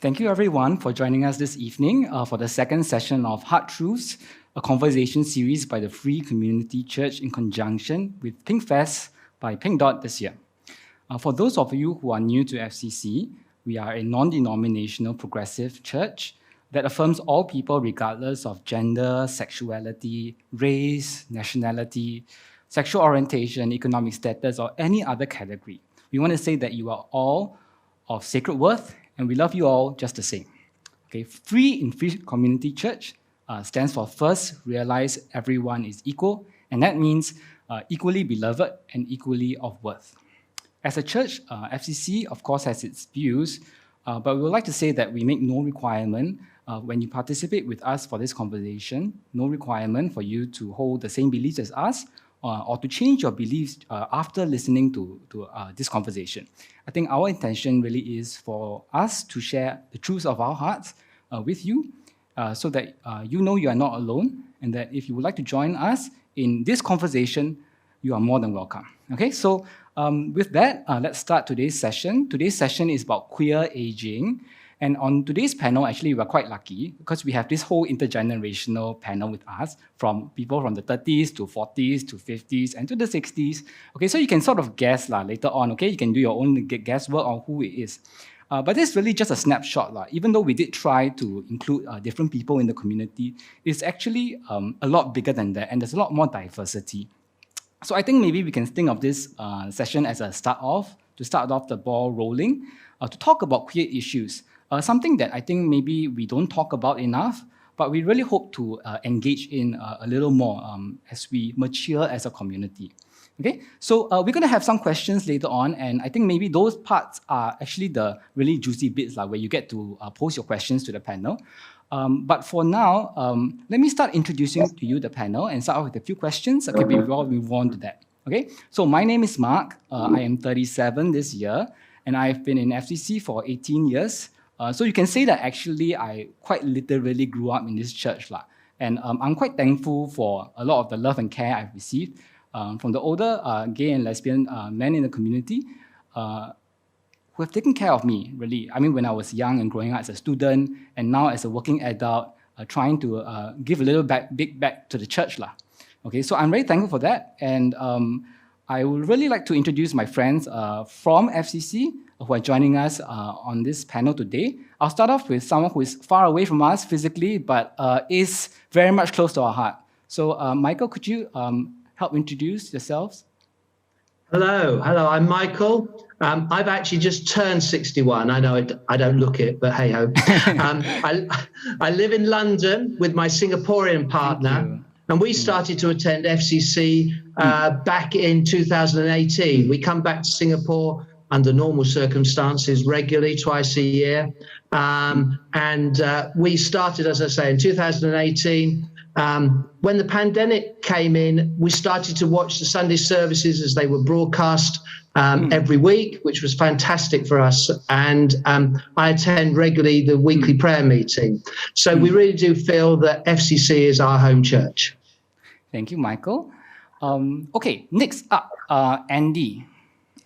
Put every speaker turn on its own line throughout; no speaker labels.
Thank you everyone for joining us this evening for the second session of Hard Truths, a conversation series by the Free Community Church in conjunction with PinkFest by Pink Dot this year. For those of you who are new to FCC, we are a non-denominational progressive church that affirms all people regardless of gender, sexuality, race, nationality, sexual orientation, economic status, or any other category. We want to say that you are all of sacred worth, and we love you all just the same. Okay, Free in Free Community Church stands for first, realize everyone is equal, and that means equally beloved and equally of worth. As a church, FCC, of course, has its views, but we would like to say that we make no requirement when you participate with us for this conversation, no requirement for you to hold the same beliefs as us or to change your beliefs after listening to this conversation. I think our intention really is for us to share the truths of our hearts with you so that you know you are not alone, and that if you would like to join us in this conversation, you are more than welcome. Okay, so with that, let's start today's session. Today's session is about queer aging. And on today's panel, actually, we're quite lucky because we have this whole intergenerational panel with us, from people from the 30s to 40s to 50s and to the 60s. Okay, so you can sort of guess later on, okay? You can do your own guesswork on who it is. But this is really just a snapshot. Even though we did try to include different people in the community, it's actually a lot bigger than that, and there's a lot more diversity. So I think maybe we can think of this session as a start off the ball rolling, to talk about queer issues. Something that I think maybe we don't talk about enough, but we really hope to engage in a little more as we mature as a community. Okay, so we're going to have some questions later on, and I think maybe those parts are actually the really juicy bits, where you get to pose your questions to the panel. But for now, let me start introducing to you the panel and start off with a few questions. Okay, before we move on to that. Okay, so my name is Mark. I am 37 this year, and I've been in FCC for 18 years. So you can say that actually I quite literally grew up in this church. And I'm quite thankful for a lot of the love and care I've received from the older gay and lesbian men in the community who have taken care of me, really. I mean, when I was young and growing up as a student, and now as a working adult, trying to give a little big back to the church. Okay, so I'm very thankful for that. And I would really like to introduce my friends from FCC who are joining us on this panel today. I'll start off with someone who is far away from us physically, but is very much close to our heart. So Michael, could you help introduce yourselves?
Hello, I'm Michael. I've actually just turned 61. I know I don't look it, but hey ho. I live in London with my Singaporean partner. And we started to attend FCC back in 2018. We come back to Singapore under normal circumstances regularly, twice a year. And we started, as I say, in 2018. When the pandemic came in, we started to watch the Sunday services as they were broadcast every week, which was fantastic for us. And I attend regularly the weekly prayer meeting. So we really do feel that FCC is our home church.
Thank you, Michael. Okay, next up, Andy.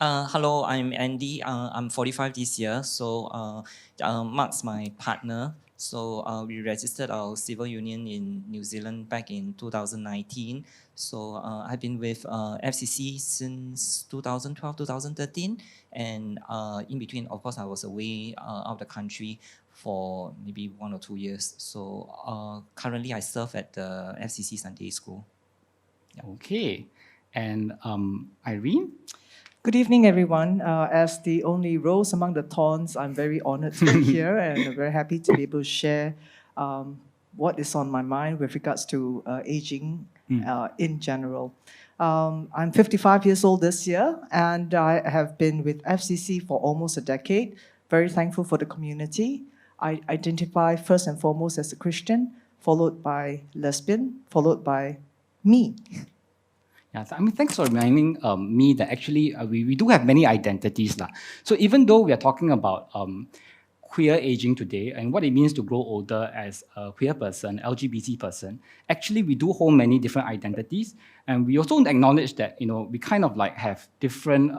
Hello, I'm Andy. I'm 45 this year, so Mark's my partner. So we registered our civil union in New Zealand back in 2019. So I've been with FCC since 2012, 2013. And in between, of course, I was away out of the country for maybe 1 or 2 years. So currently I serve at the FCC Sunday School.
Yeah. Okay. And Irene?
Good evening, everyone. As the only rose among the thorns, I'm very honored to be here and very happy to be able to share what is on my mind with regards to aging in general. I'm 55 years old this year, and I have been with FCC for almost a decade. Very thankful for the community. I identify first and foremost as a Christian, followed by lesbian, followed by me.
Yeah, I mean, thanks for reminding me that actually we do have many identities. So even though we are talking about queer aging today and what it means to grow older as a queer person, LGBT person, actually we do hold many different identities, and we also acknowledge that we kind of like have different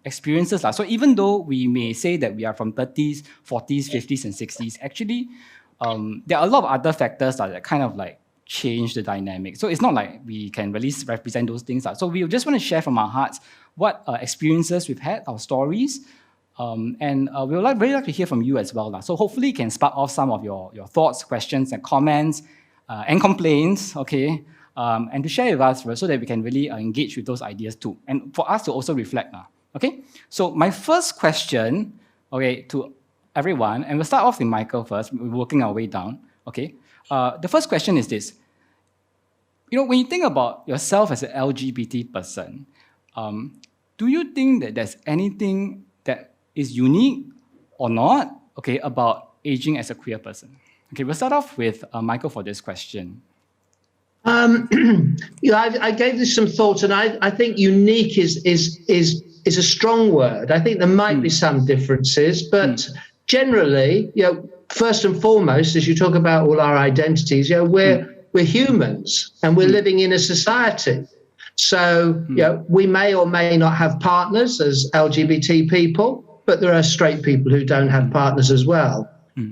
experiences. So even though we may say that we are from 30s, 40s, 50s, and 60s, actually there are a lot of other factors that kind of like change the dynamic. So it's not like we can really represent those things. So we just want to share from our hearts what experiences we've had, our stories, and we would really like to hear from you as well. So hopefully you can spark off some of your thoughts, questions, and comments, and complaints, okay? And to share with us so that we can really engage with those ideas too. And for us to also reflect. Okay? So my first question, okay, to everyone, and we'll start off with Michael first, we're working our way down, okay? The first question is this. When you think about yourself as an LGBT person, do you think that there's anything that is unique or not, okay, about aging as a queer person? Okay, we'll start off with Michael for this question.
I gave this some thought, and I think unique is a strong word. I think there might be some differences, but generally, first and foremost, as you talk about all our identities, we're humans and we're living in a society. So, we may or may not have partners as LGBT people, but there are straight people who don't have partners as well.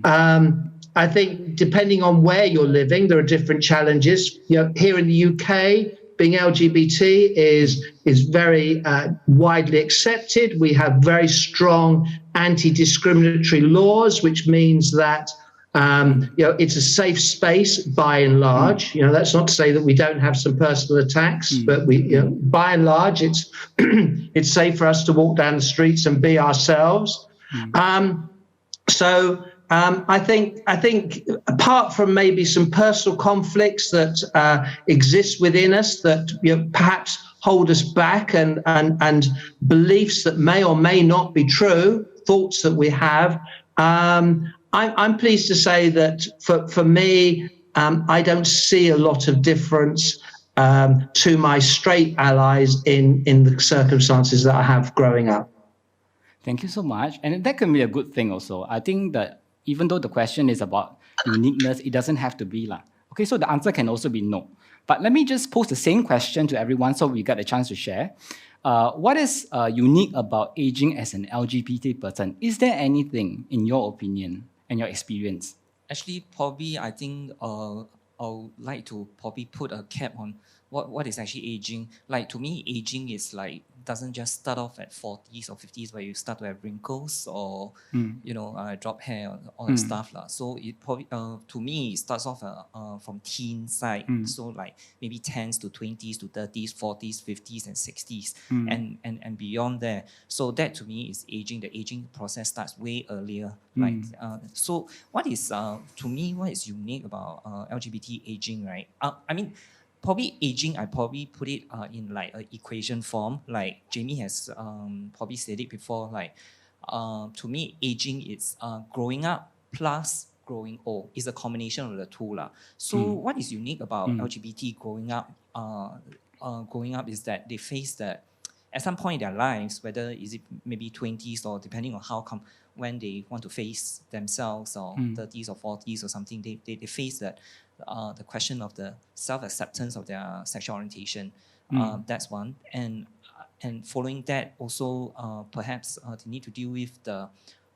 I think depending on where you're living, there are different challenges. Here in the UK, being LGBT is very widely accepted. We have very strong anti-discriminatory laws, which means that it's a safe space by and large. That's not to say that we don't have some personal attacks, but by and large, it's it's safe for us to walk down the streets and be ourselves. I think apart from maybe some personal conflicts that exist within us that perhaps hold us back, and beliefs that may or may not be true, thoughts that we have, I'm pleased to say that for me, I don't see a lot of difference to my straight allies in the circumstances that I have growing up.
Thank you so much. And that can be a good thing also. I think that even though the question is about uniqueness, it doesn't have to be. Okay, so the answer can also be no. But let me just pose the same question to everyone so we get a chance to share. What is unique about aging as an LGBT person? Is there anything, in your opinion and your experience?
Actually, probably I think I would like to probably put a cap on what is actually aging. Like, to me, aging is like doesn't just start off at 40s or 50s where you start to have wrinkles or drop hair, all that stuff. So it probably to me it starts off from teen side. So like maybe 10s to 20s to 30s, 40s, 50s, and 60s, and beyond there. So that to me is aging. The aging process starts way earlier. So what is to me what is unique about LGBT aging, right? I mean, probably aging, I probably put it in like an equation form. Like Jamie has probably said it before. Like to me, aging is growing up plus growing old. It's a combination of the two. So what is unique about LGBT growing up? Is that they face that at some point in their lives, whether is it maybe 20s or depending on when they want to face themselves, or 30s or 40s or something, they face that. The question of the self-acceptance of their sexual orientation, that's one, and following that also perhaps they need to deal with the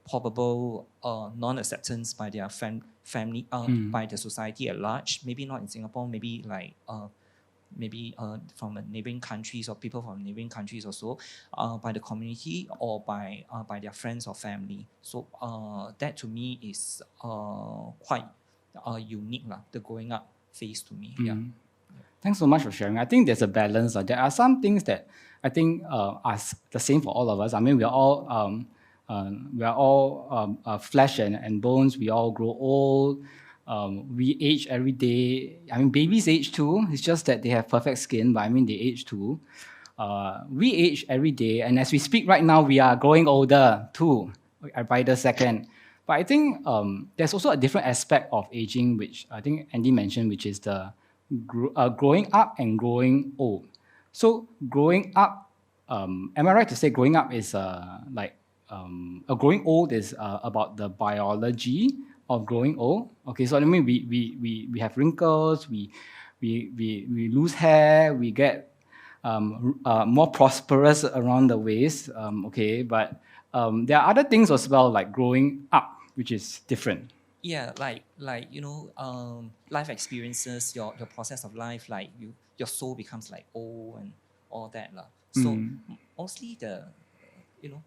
probable non-acceptance by their family, by the society at large. Maybe not in Singapore, maybe like from neighboring countries or people from neighboring countries also, by the community or by their friends or family. So that to me is quite unique, the growing up phase to me.
Thanks so much for sharing. I think there's a balance. There are some things that I think are the same for all of us. I mean, we are all flesh and bones. We all grow old. We age every day. I mean, babies age too. It's just that they have perfect skin, but I mean, they age too. We age every day, and as we speak right now, we are growing older too, by the second. But I think there's also a different aspect of aging, which I think Andy mentioned, which is the growing up and growing old. So growing up, am I right to say growing up is like growing old is about the biology of growing old. Okay, so I mean we have wrinkles, we lose hair, we get more prosperous around the waist. Okay, but there are other things as well, like growing up, which is different.
Yeah, like life experiences, your process of life, like your soul becomes like old and all that lah. So mostly the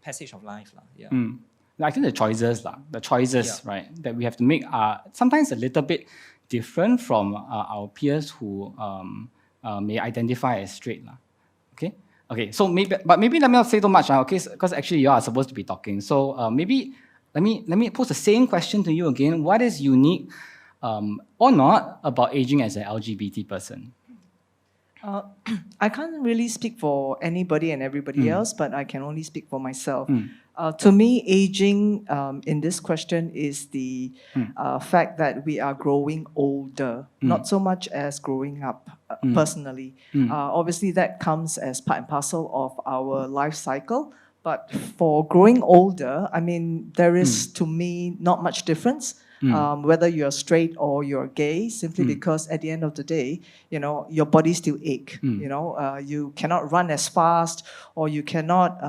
passage of life lah. Yeah.
I think the choices, right, that we have to make are sometimes a little bit different from our peers who may identify as straight lah. Okay. So maybe let me not say too much. Okay, because actually you are supposed to be talking. So maybe let me pose the same question to you again. What is unique or not about aging as an LGBT person?
I can't really speak for anybody and everybody else, but I can only speak for myself. To me, aging in this question is the fact that we are growing older, not so much as growing up personally. Obviously, that comes as part and parcel of our life cycle. But for growing older, I mean, there is, to me, not much difference. Whether you're straight or you're gay, simply because at the end of the day, your body still ache. You cannot run as fast, or you cannot,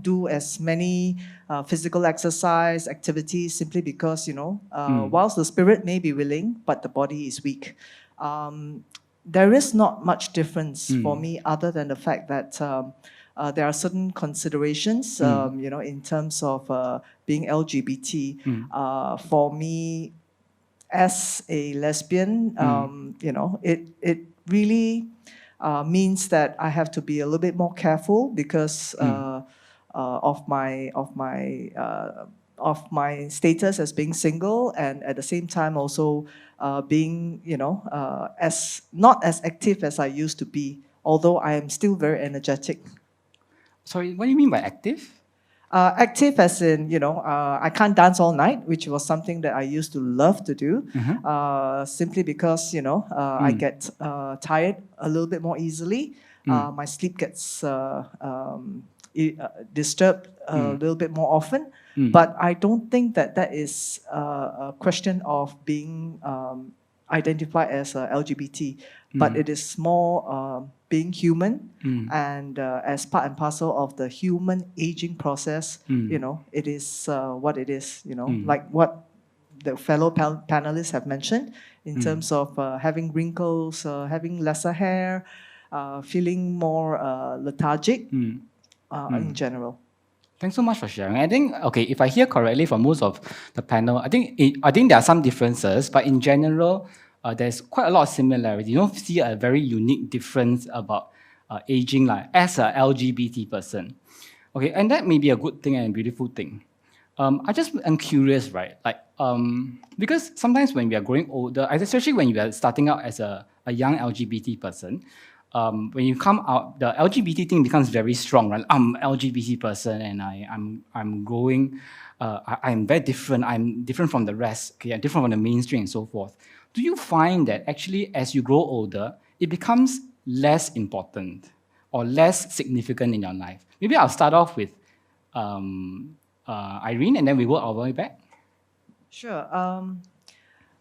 do as many physical exercise activities, simply because, whilst the spirit may be willing, but the body is weak. There is not much difference for me, other than the fact that there are certain considerations, in terms of being LGBT. For me, as a lesbian, it really means that I have to be a little bit more careful because of my status as being single, and at the same time also being, as not as active as I used to be, although I am still very energetic.
Sorry, what do you mean by active?
Active as in, I can't dance all night, which was something that I used to love to do, simply because, I get tired a little bit more easily. My sleep gets disturbed a little bit more often. But I don't think that is a question of being identified as LGBT, but it is more being human, and as part and parcel of the human aging process, it is what it is, like what the fellow panelists have mentioned in terms of having wrinkles, having lesser hair, feeling more lethargic in general.
Thanks so much for sharing. I think, okay, if I hear correctly from most of the panel, I think there are some differences, but in general, there's quite a lot of similarity. You don't see a very unique difference about aging as a LGBT person. Okay, and that may be a good thing and a beautiful thing. I'm curious, right? Because sometimes when we are growing older, especially when you are starting out as a young LGBT person, when you come out, the LGBT thing becomes very strong, right? I'm an LGBT person and I'm growing, I'm very different, I'm different from the rest, okay? I'm different from the mainstream and so forth. Do you find that actually as you grow older, it becomes less important or less significant in your life? Maybe I'll start off with Irene, and then we work our way back.
Sure.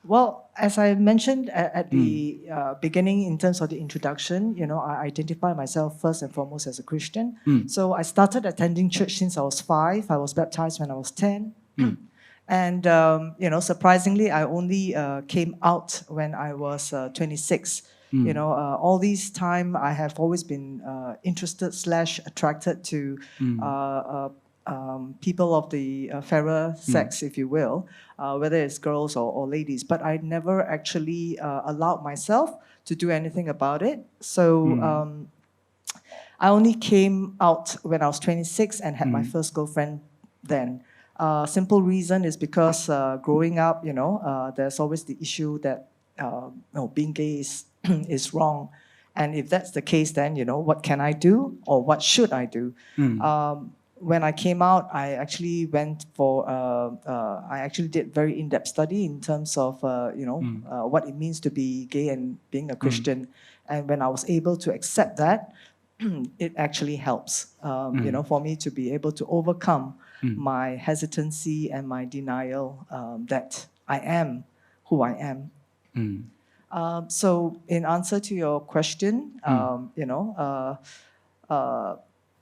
Well, as I mentioned at the beginning, in terms of the introduction, I identify myself first and foremost as a Christian. So I started attending church since I was 5. I was baptized when I was 10. And, surprisingly, I only came out when I was 26. All this time, I have always been interested / attracted to people of the fairer sex, if you will, whether it's girls or ladies. But I never actually allowed myself to do anything about it. So I only came out when I was 26 and had my first girlfriend then. Simple reason is because growing up, there's always the issue that being gay is wrong. And if that's the case, then, what can I do or what should I do? When I came out, I actually went for, I actually did very in-depth study in terms of, what it means to be gay and being a Christian. And when I was able to accept that, it actually helps, for me to be able to overcome my hesitancy and my denial that I am who I am. So in answer to your question,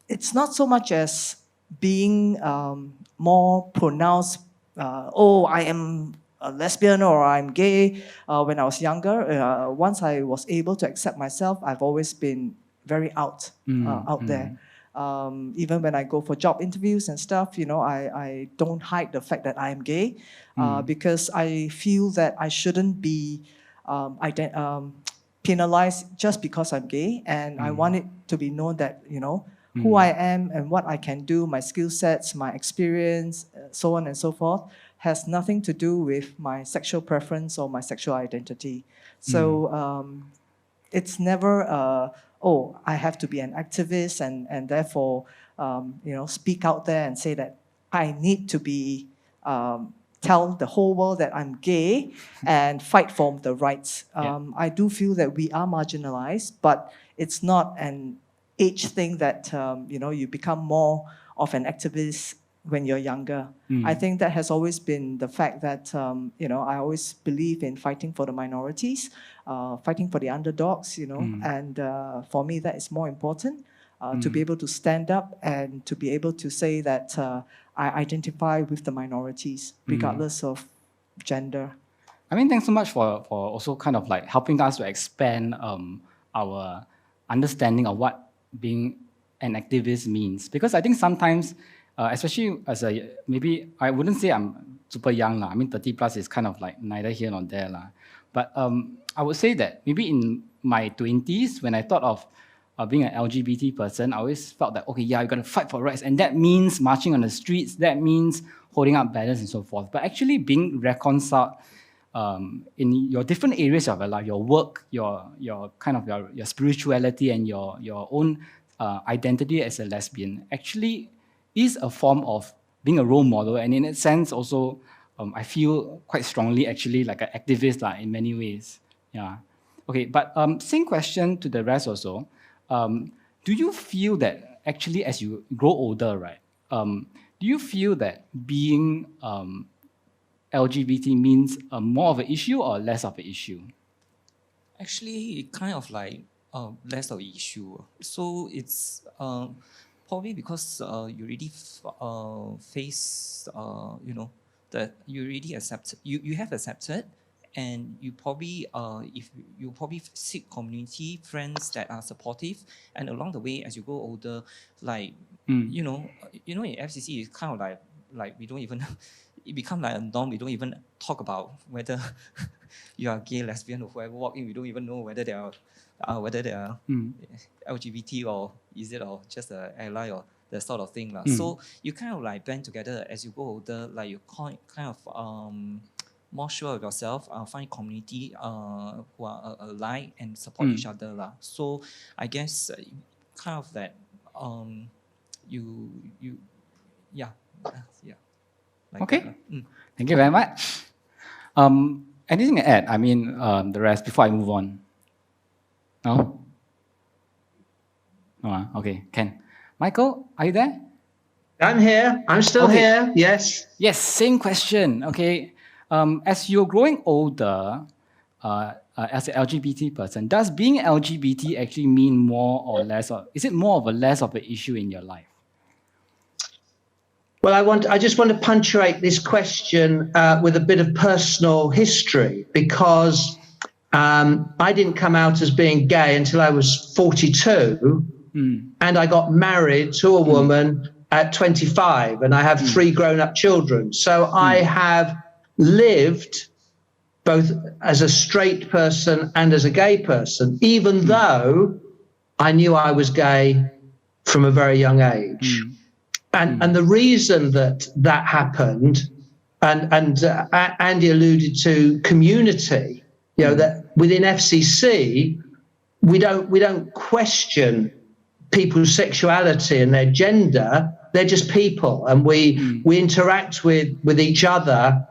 it's not so much as being more pronounced, I am a lesbian or I'm gay. When I was younger, once I was able to accept myself, I've always been very out there. Even when I go for job interviews and stuff, I don't hide the fact that I am gay because I feel that I shouldn't be penalized just because I'm gay, and I want it to be known that who I am and what I can do, my skill sets, my experience, so on and so forth, has nothing to do with my sexual preference or my sexual identity. So it's never, I have to be an activist and therefore, speak out there and say that I need to be, tell the whole world that I'm gay and fight for the rights. I do feel that we are marginalized, but it's not an age thing that, you become more of an activist when you're younger. I think that has always been the fact that, I always believe in fighting for the minorities, fighting for the underdogs, and for me that is more important, to be able to stand up and to be able to say that I identify with the minorities, regardless of gender.
I mean, thanks so much for also kind of like helping us to expand our understanding of what being an activist means. Because I think sometimes, especially maybe I wouldn't say I'm super young. I mean, 30 plus is kind of like neither here nor there. But I would say that maybe in my 20s, when I thought of being an LGBT person, I always felt that, okay, yeah, you got to fight for rights. And that means marching on the streets. That means holding up banners and so forth. But actually being reconciled in your different areas of your life, your work, your kind of your spirituality and your own identity as a lesbian actually is a form of being a role model. And in that sense also, I feel quite strongly actually like an activist in many ways. Yeah. Okay, but same question to the rest also. Do you feel that actually as you grow older, right, do you feel that being LGBT means more of an issue or less of an issue?
Actually, it kind of like less of an issue. So it's probably because you already face, that you already accept, you have accepted, and you probably if you probably seek community friends that are supportive, and along the way as you grow older, like in FCC it's kind of like we don't even it become like a norm. We don't even talk about whether you are gay, lesbian, or whoever walk in. We don't even know whether they are LGBT or is it or just a ally or that sort of thing. So you kind of like band together as you go older, like you kind of more sure of yourself, find community who are alike and support each other. So I guess kind of that like
okay.
that.
Thank you very much. Anything to add? I mean, the rest before I move on. No? No? Okay, Ken. Michael, are you there?
I'm here. I'm still here. Yes.
Yes, same question. Okay. As you're growing older, as an LGBT person, does being LGBT actually mean more or less, or is it more of a less of an issue in your life?
Well, I just want to punctuate this question with a bit of personal history, because I didn't come out as being gay until I was 42, and I got married to a woman at 25, and I have 3 grown-up children. So I have lived both as a straight person and as a gay person, even though I knew I was gay from a very young age. And the reason that happened, and Andy alluded to community, that within FCC, we don't question people's sexuality and their gender. They're just people, and we interact with each other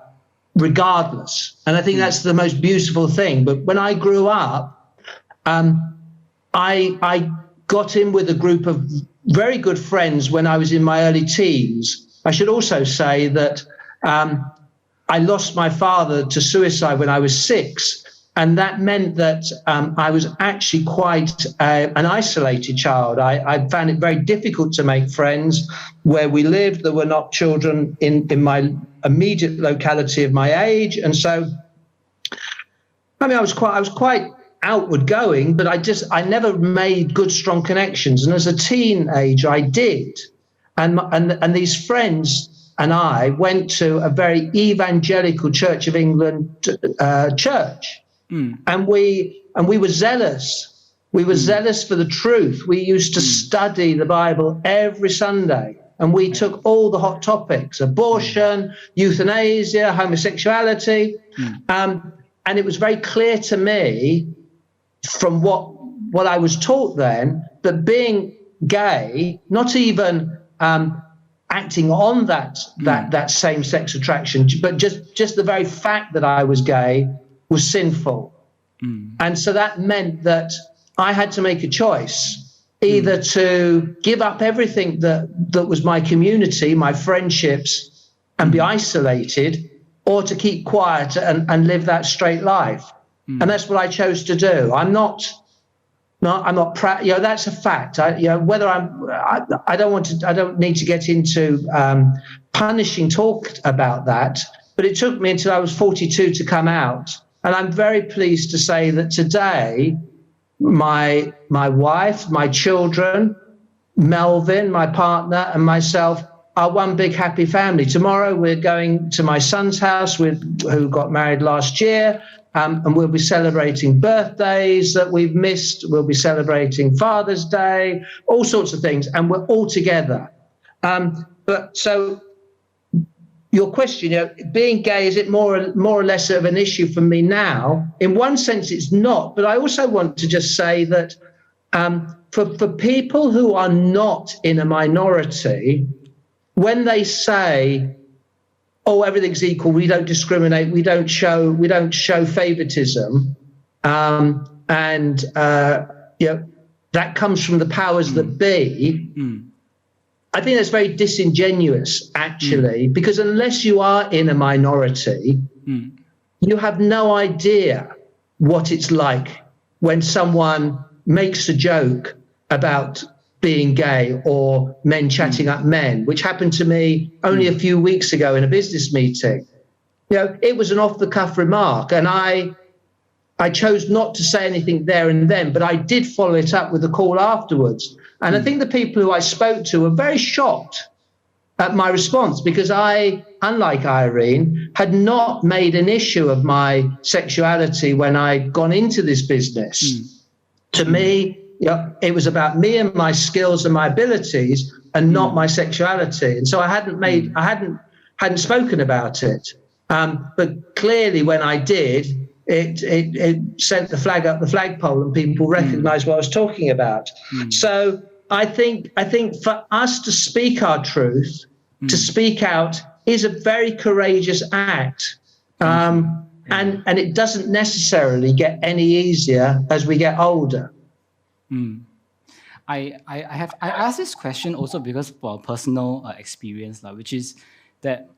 regardless. And I think that's the most beautiful thing. But when I grew up, I got in with a group of very good friends when I was in my early teens, I should also say that I lost my father to suicide when I was 6. And that meant that I was actually quite an isolated child. I found it very difficult to make friends. Where we lived, there were not children in my immediate locality of my age. And so, I mean, I was quite outward going, but I never made good, strong connections. And as a teenager, I did. And these friends and I went to a very evangelical Church of England church. And we were zealous. We were zealous for the truth. We used to study the Bible every Sunday. And we took all the hot topics: abortion, euthanasia, homosexuality. And it was very clear to me from what I was taught then that being gay, not even acting on that same-sex attraction, but just the very fact that I was gay was sinful. And so that meant that I had to make a choice, either to give up everything that was my community, my friendships, and be isolated, or to keep quiet and live that straight life. And that's what I chose to do. I'm not proud. You know, that's a fact. I don't need to get into punishing talk about that. But it took me until I was 42 to come out. And I'm very pleased to say that today, my wife, my children, Melvin, my partner, and myself are one big happy family. Tomorrow we're going to my son's house, who got married last year, and we'll be celebrating birthdays that we've missed. We'll be celebrating Father's Day, all sorts of things, and we're all together. But so your question, being gay, is it more or less of an issue for me now? In one sense, it's not. But I also want to just say that for people who are not in a minority, when they say, "Oh, everything's equal, we don't discriminate, we don't show favoritism," and that comes from the powers that be. I think that's very disingenuous, actually, because unless you are in a minority, you have no idea what it's like when someone makes a joke about being gay or men chatting up men, which happened to me only a few weeks ago in a business meeting. It was an off-the-cuff remark, and I chose not to say anything there and then, but I did follow it up with a call afterwards. And I think the people who I spoke to were very shocked at my response, because I, unlike Irene, had not made an issue of my sexuality when I'd gone into this business. To me, it was about me and my skills and my abilities, and not my sexuality. And so I hadn't spoken about it. But clearly, when I did, it sent the flag up the flagpole, and people recognised what I was talking about. So I think for us to speak our truth, to speak out, is a very courageous act. And it doesn't necessarily get any easier as we get older.
I asked this question also because for a personal experience, which is that,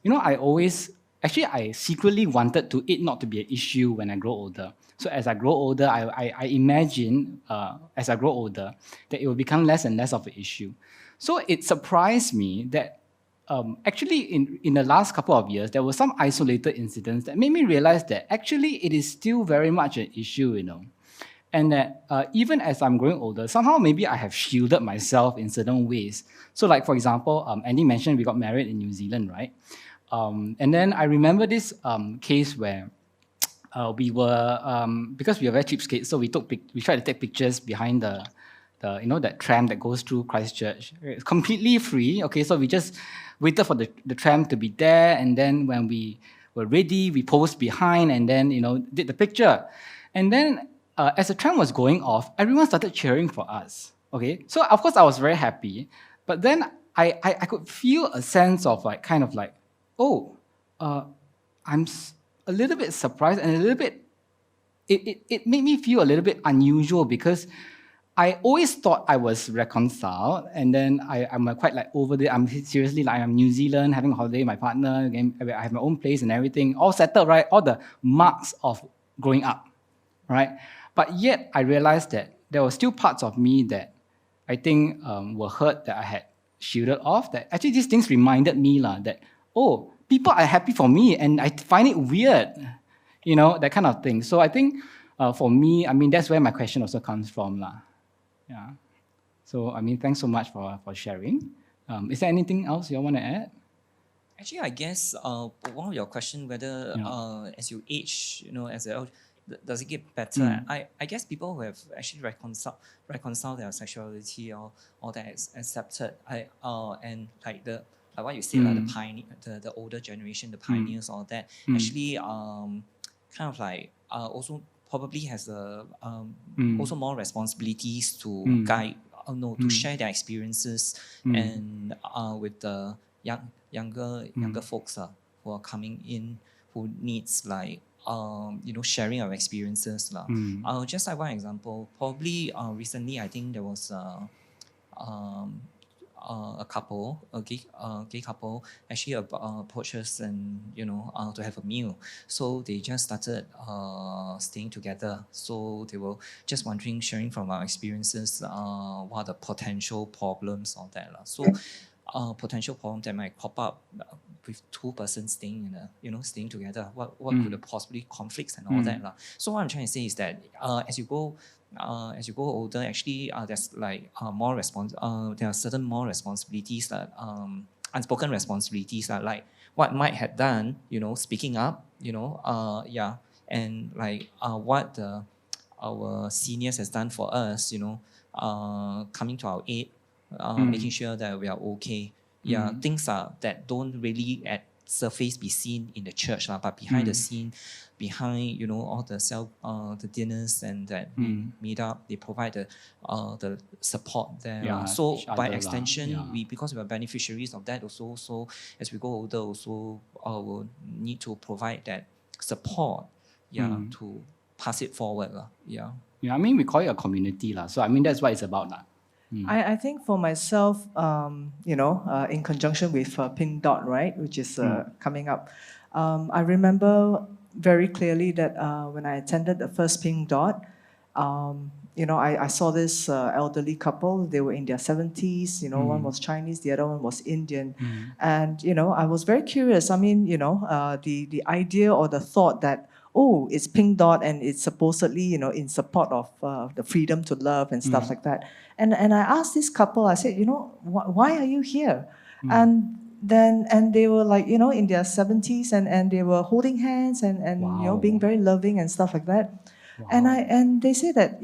I secretly wanted it not to be an issue when I grow older. So as I grow older, I imagine as I grow older that it will become less and less of an issue. So it surprised me that actually in the last couple of years, there were some isolated incidents that made me realize that actually it is still very much an issue, And that even as I'm growing older, somehow maybe I have shielded myself in certain ways. So like, for example, Andy mentioned we got married in New Zealand, right? And then I remember this case where we were, because we were very cheapskates, so we tried to take pictures behind that tram that goes through Christchurch. It's completely free, okay? So we just waited for the tram to be there, and then when we were ready, we posed behind and then, did the picture. And then as the tram was going off, everyone started cheering for us, okay? So of course I was very happy, but then I could feel a sense of I'm a little bit surprised and a little bit, it made me feel a little bit unusual, because I always thought I was reconciled, and then I'm quite like over there. I'm seriously like I'm New Zealand, having a holiday with my partner. Again, I have my own place and everything, all settled, right? All the marks of growing up, right? But yet I realized that there were still parts of me that I think were hurt that I had shielded off. That actually these things reminded me that people are happy for me, and I find it weird, that kind of thing. So I think for me, I mean that's where my question also comes from, Yeah. So, I mean, thanks so much for sharing. Is there anything else you want to add?
Actually, I guess one of your question whether as you age, does it get better? I guess people who have actually reconciled their sexuality or that is accepted, and like what you said, like the pioneer, the older generation, the pioneers, all that actually kind of like also probably has also more responsibilities to guide, to share their experiences and with the younger folks who are coming in, who needs like sharing our experiences just like one example, probably recently I think there was a couple, a gay couple, actually approached us and to have a meal. So they just started staying together. So they were just wondering, sharing from our experiences, what are the potential problems of that. So potential problem that might pop up with two persons staying staying together. What could the possibly conflicts and all that. So what I'm trying to say is that as you go older, actually there's like there are certain more responsibilities that unspoken responsibilities that like what might have done, speaking up, and like what our seniors has done for us, coming to our aid, making sure that we are okay. Things that don't really at surface be seen in the church, but behind the scene, behind all the dinners and that we meet up, they provide the support there. So by extension, we, because we are beneficiaries of that also. So as we go older, also will need to provide that support, to pass it forward.
I mean we call it a community so I mean that's what it's about
I think for myself, in conjunction with Pink Dot, right, which is coming up, I remember very clearly that when I attended the first Pink Dot, I saw this elderly couple. They were in their 70s. One was Chinese, the other one was Indian, and I was very curious. I mean, the idea or the thought that, it's Pink Dot and it's supposedly, in support of the freedom to love and stuff like that. And I asked this couple, I said, why are you here? And they were like, in their 70s and they were holding hands and being very loving and stuff like that. Wow. And they say that,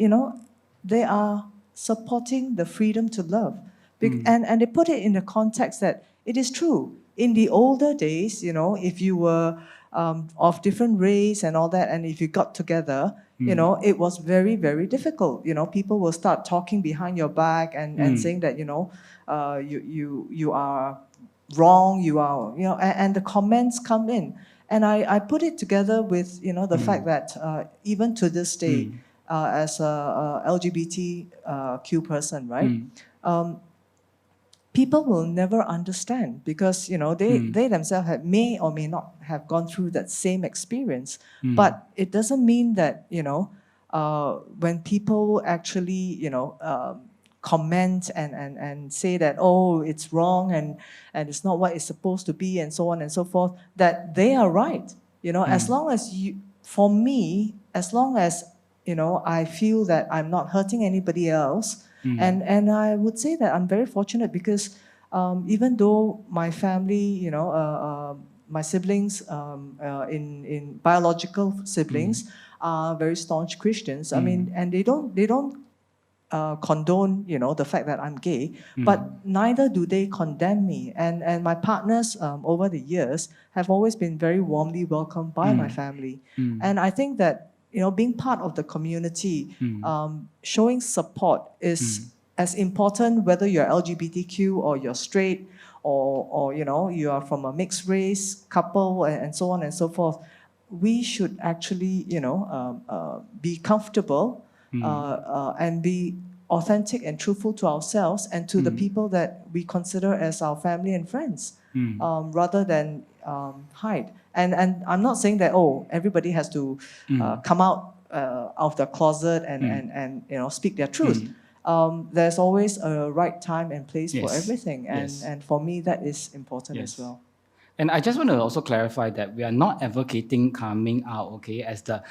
they are supporting the freedom to love. And they put it in the context that it is true. In the older days, if you were of different race and all that, and if you got together, it was very, very difficult. People will start talking behind your back and saying that, you are wrong, you are, and the comments come in. And I put it together with, the fact that even to this day, as a LGBTQ person, right? People will never understand because they themselves may or may not have gone through that same experience. But it doesn't mean that when people actually comment and say that it's wrong and it's not what it's supposed to be and so on and so forth, that they are right. As long as for me, as long as I feel that I'm not hurting anybody else. And I would say that I'm very fortunate because even though my family, my siblings, in biological siblings, are very staunch Christians. I mean, and they don't condone, the fact that I'm gay, but neither do they condemn me. And my partners over the years have always been very warmly welcomed by my family. And I think that being part of the community, showing support is as important whether you're LGBTQ or you're straight or you are from a mixed race couple and so on and so forth. We should actually be comfortable and be authentic and truthful to ourselves and to the people that we consider as our family and friends, rather than hide. And I'm not saying that, everybody has to come out of the closet and speak their truth. There's always a right time and place for everything. And for me, that is important as well.
And I just want to also clarify that we are not advocating coming out, okay, as the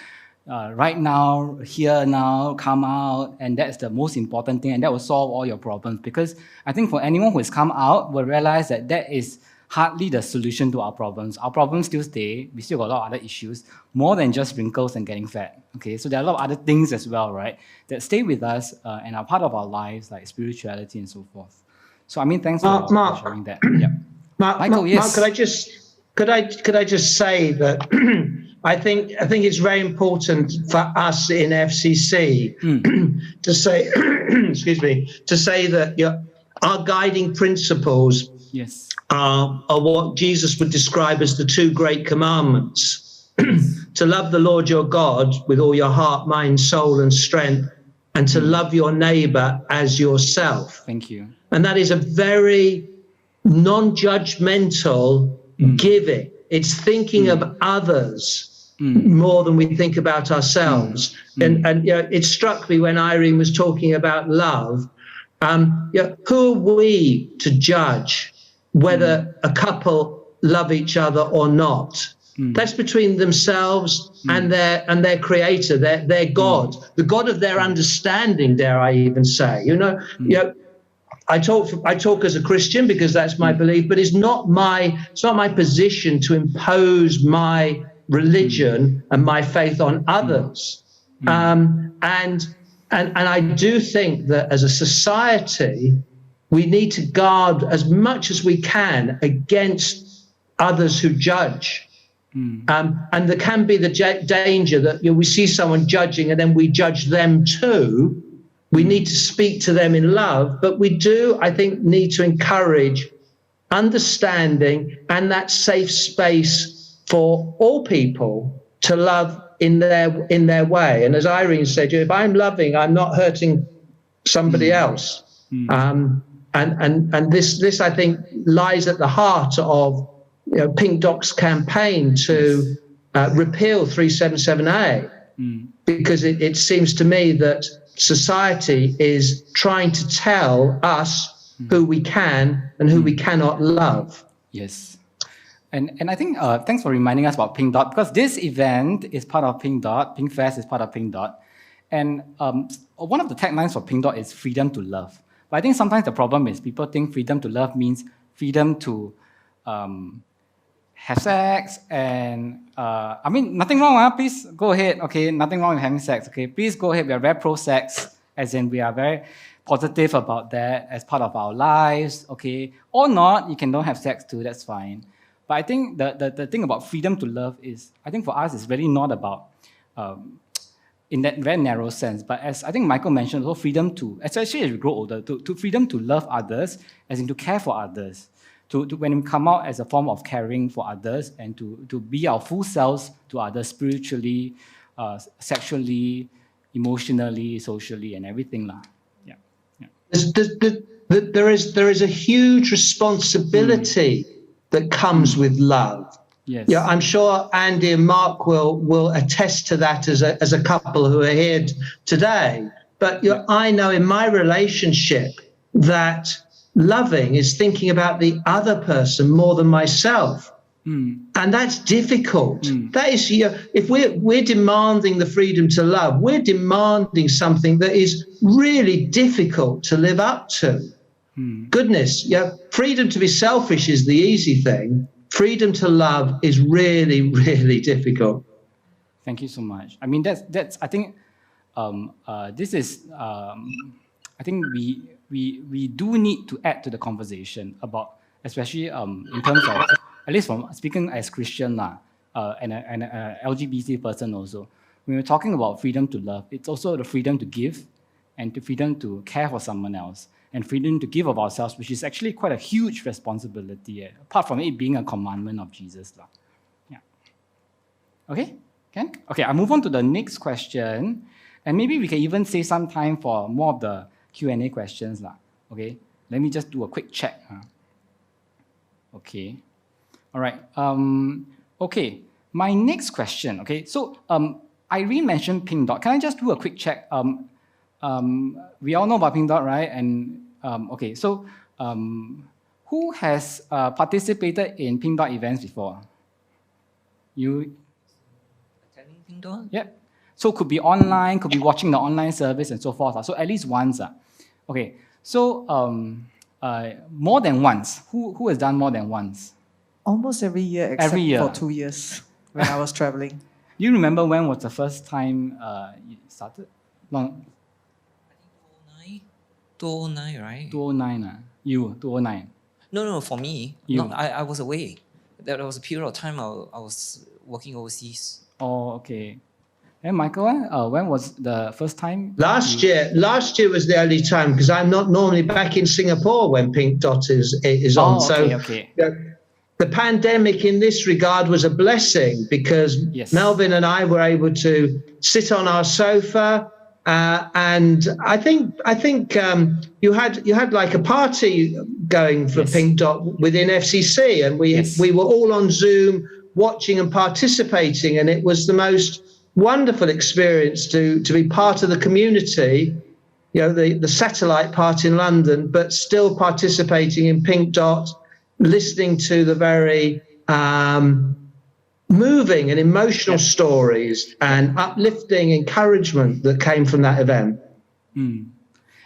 right now, here now, come out, and that's the most important thing, and that will solve all your problems. Because I think for anyone who has come out will realize that that is hardly the solution to our problems. Our problems still stay. We still got a lot of other issues, more than just wrinkles and getting fat. Okay, so there are a lot of other things as well, right, that stay with us and are part of our lives, like spirituality and so forth. So I mean, thanks for sharing that. Yeah. Michael, yes.
Mark, could I just say that I think it's very important for us in FCC to say, excuse me, to say that our guiding principles are what Jesus would describe as the two great commandments: to love the Lord your God with all your heart, mind, soul, and strength, and to love your neighbor as yourself.
Thank you.
And that is a very non-judgmental giving. It's thinking of others more than we think about ourselves. And it struck me when Irene was talking about love. Who are we to judge whether a couple love each other or not? That's between themselves and their creator, their God, the God of their understanding, dare I even say. I talk as a Christian because that's my belief, but it's not my position to impose my religion and my faith on others. And I do think that as a society, we need to guard as much as we can against others who judge. And there can be the danger that we see someone judging and then we judge them too. We need to speak to them in love, but we do, I think, need to encourage understanding and that safe space for all people to love in their way. And as Irene said, if I'm loving, I'm not hurting somebody else. And this I think lies at the heart of Pink Doc's campaign to repeal 377A, because it seems to me that society is trying to tell us who we can and who we cannot love.
Yes. And I think, thanks for reminding us about Pink Dot, because this event is part of Pink Dot, PinkFest is part of Pink Dot. And one of the taglines for Pink Dot is freedom to love. But I think sometimes the problem is people think freedom to love means freedom to have sex and, nothing wrong, please go ahead, okay, nothing wrong with having sex, okay, please go ahead, we are very pro-sex, as in we are very positive about that as part of our lives, okay, or not, you can don't have sex too, that's fine. But I think the thing about freedom to love is, I think for us, it's really not about, in that very narrow sense, but as I think Michael mentioned, also freedom to, especially as we grow older, to freedom to love others, as in to care for others. To when we come out as a form of caring for others and to be our full selves to others spiritually, sexually, emotionally, socially, and everything. Yeah.
There is a huge responsibility that comes with love.
Yes.
Yeah, I'm sure Andy and Mark will attest to that as a couple who are here today. But I know in my relationship that loving is thinking about the other person more than myself. And that's difficult. That is, if we're demanding the freedom to love, we're demanding something that is really difficult to live up to. Goodness, freedom to be selfish is the easy thing. Freedom to love is really, really difficult.
Thank you so much. I mean, that's I think this is I think we do need to add to the conversation about, especially in terms of, at least from speaking as Christian and a LGBT person also, when we're talking about freedom to love, it's also the freedom to give and the freedom to care for someone else and freedom to give of ourselves, which is actually quite a huge responsibility, apart from it being a commandment of Jesus. Yeah. Okay, Ken? Okay, I'll move on to the next question. And maybe we can even save some time for more of the Q&A questions. Okay, let me just do a quick check. Okay, all right. Okay, my next question. Okay, so Irene mentioned Pink Dot. Can I just do a quick check? We all know about Pink Dot, right? And okay, so who has participated in Pink Dot events before? You?
Attending Pink Dot?
Yep. So could be online, could be watching the online service and so forth. So at least once. Okay. So more than once. Who has done more than once?
Almost every year except
Every year.
for 2 years when I was traveling.
Do you remember when was the first time you started? Long.
I think 2009, right?
2009. You 2009.
No, for me,
You.
I was away. There was a period of time I was working overseas.
Oh, okay. And Michael, when was the first time?
Last year was the only time because I'm not normally back in Singapore when Pink Dot is on.
Oh, okay.
The pandemic in this regard was a blessing because
Yes.
Melvin and I were able to sit on our sofa, and I think you had like a party going for
Yes.
Pink Dot within FCC, and we were all on Zoom watching and participating, and it was the most wonderful experience to be part of the community. You know, the satellite part in London, but still participating in Pink Dot, listening to the very moving and emotional stories and uplifting encouragement that came from that event.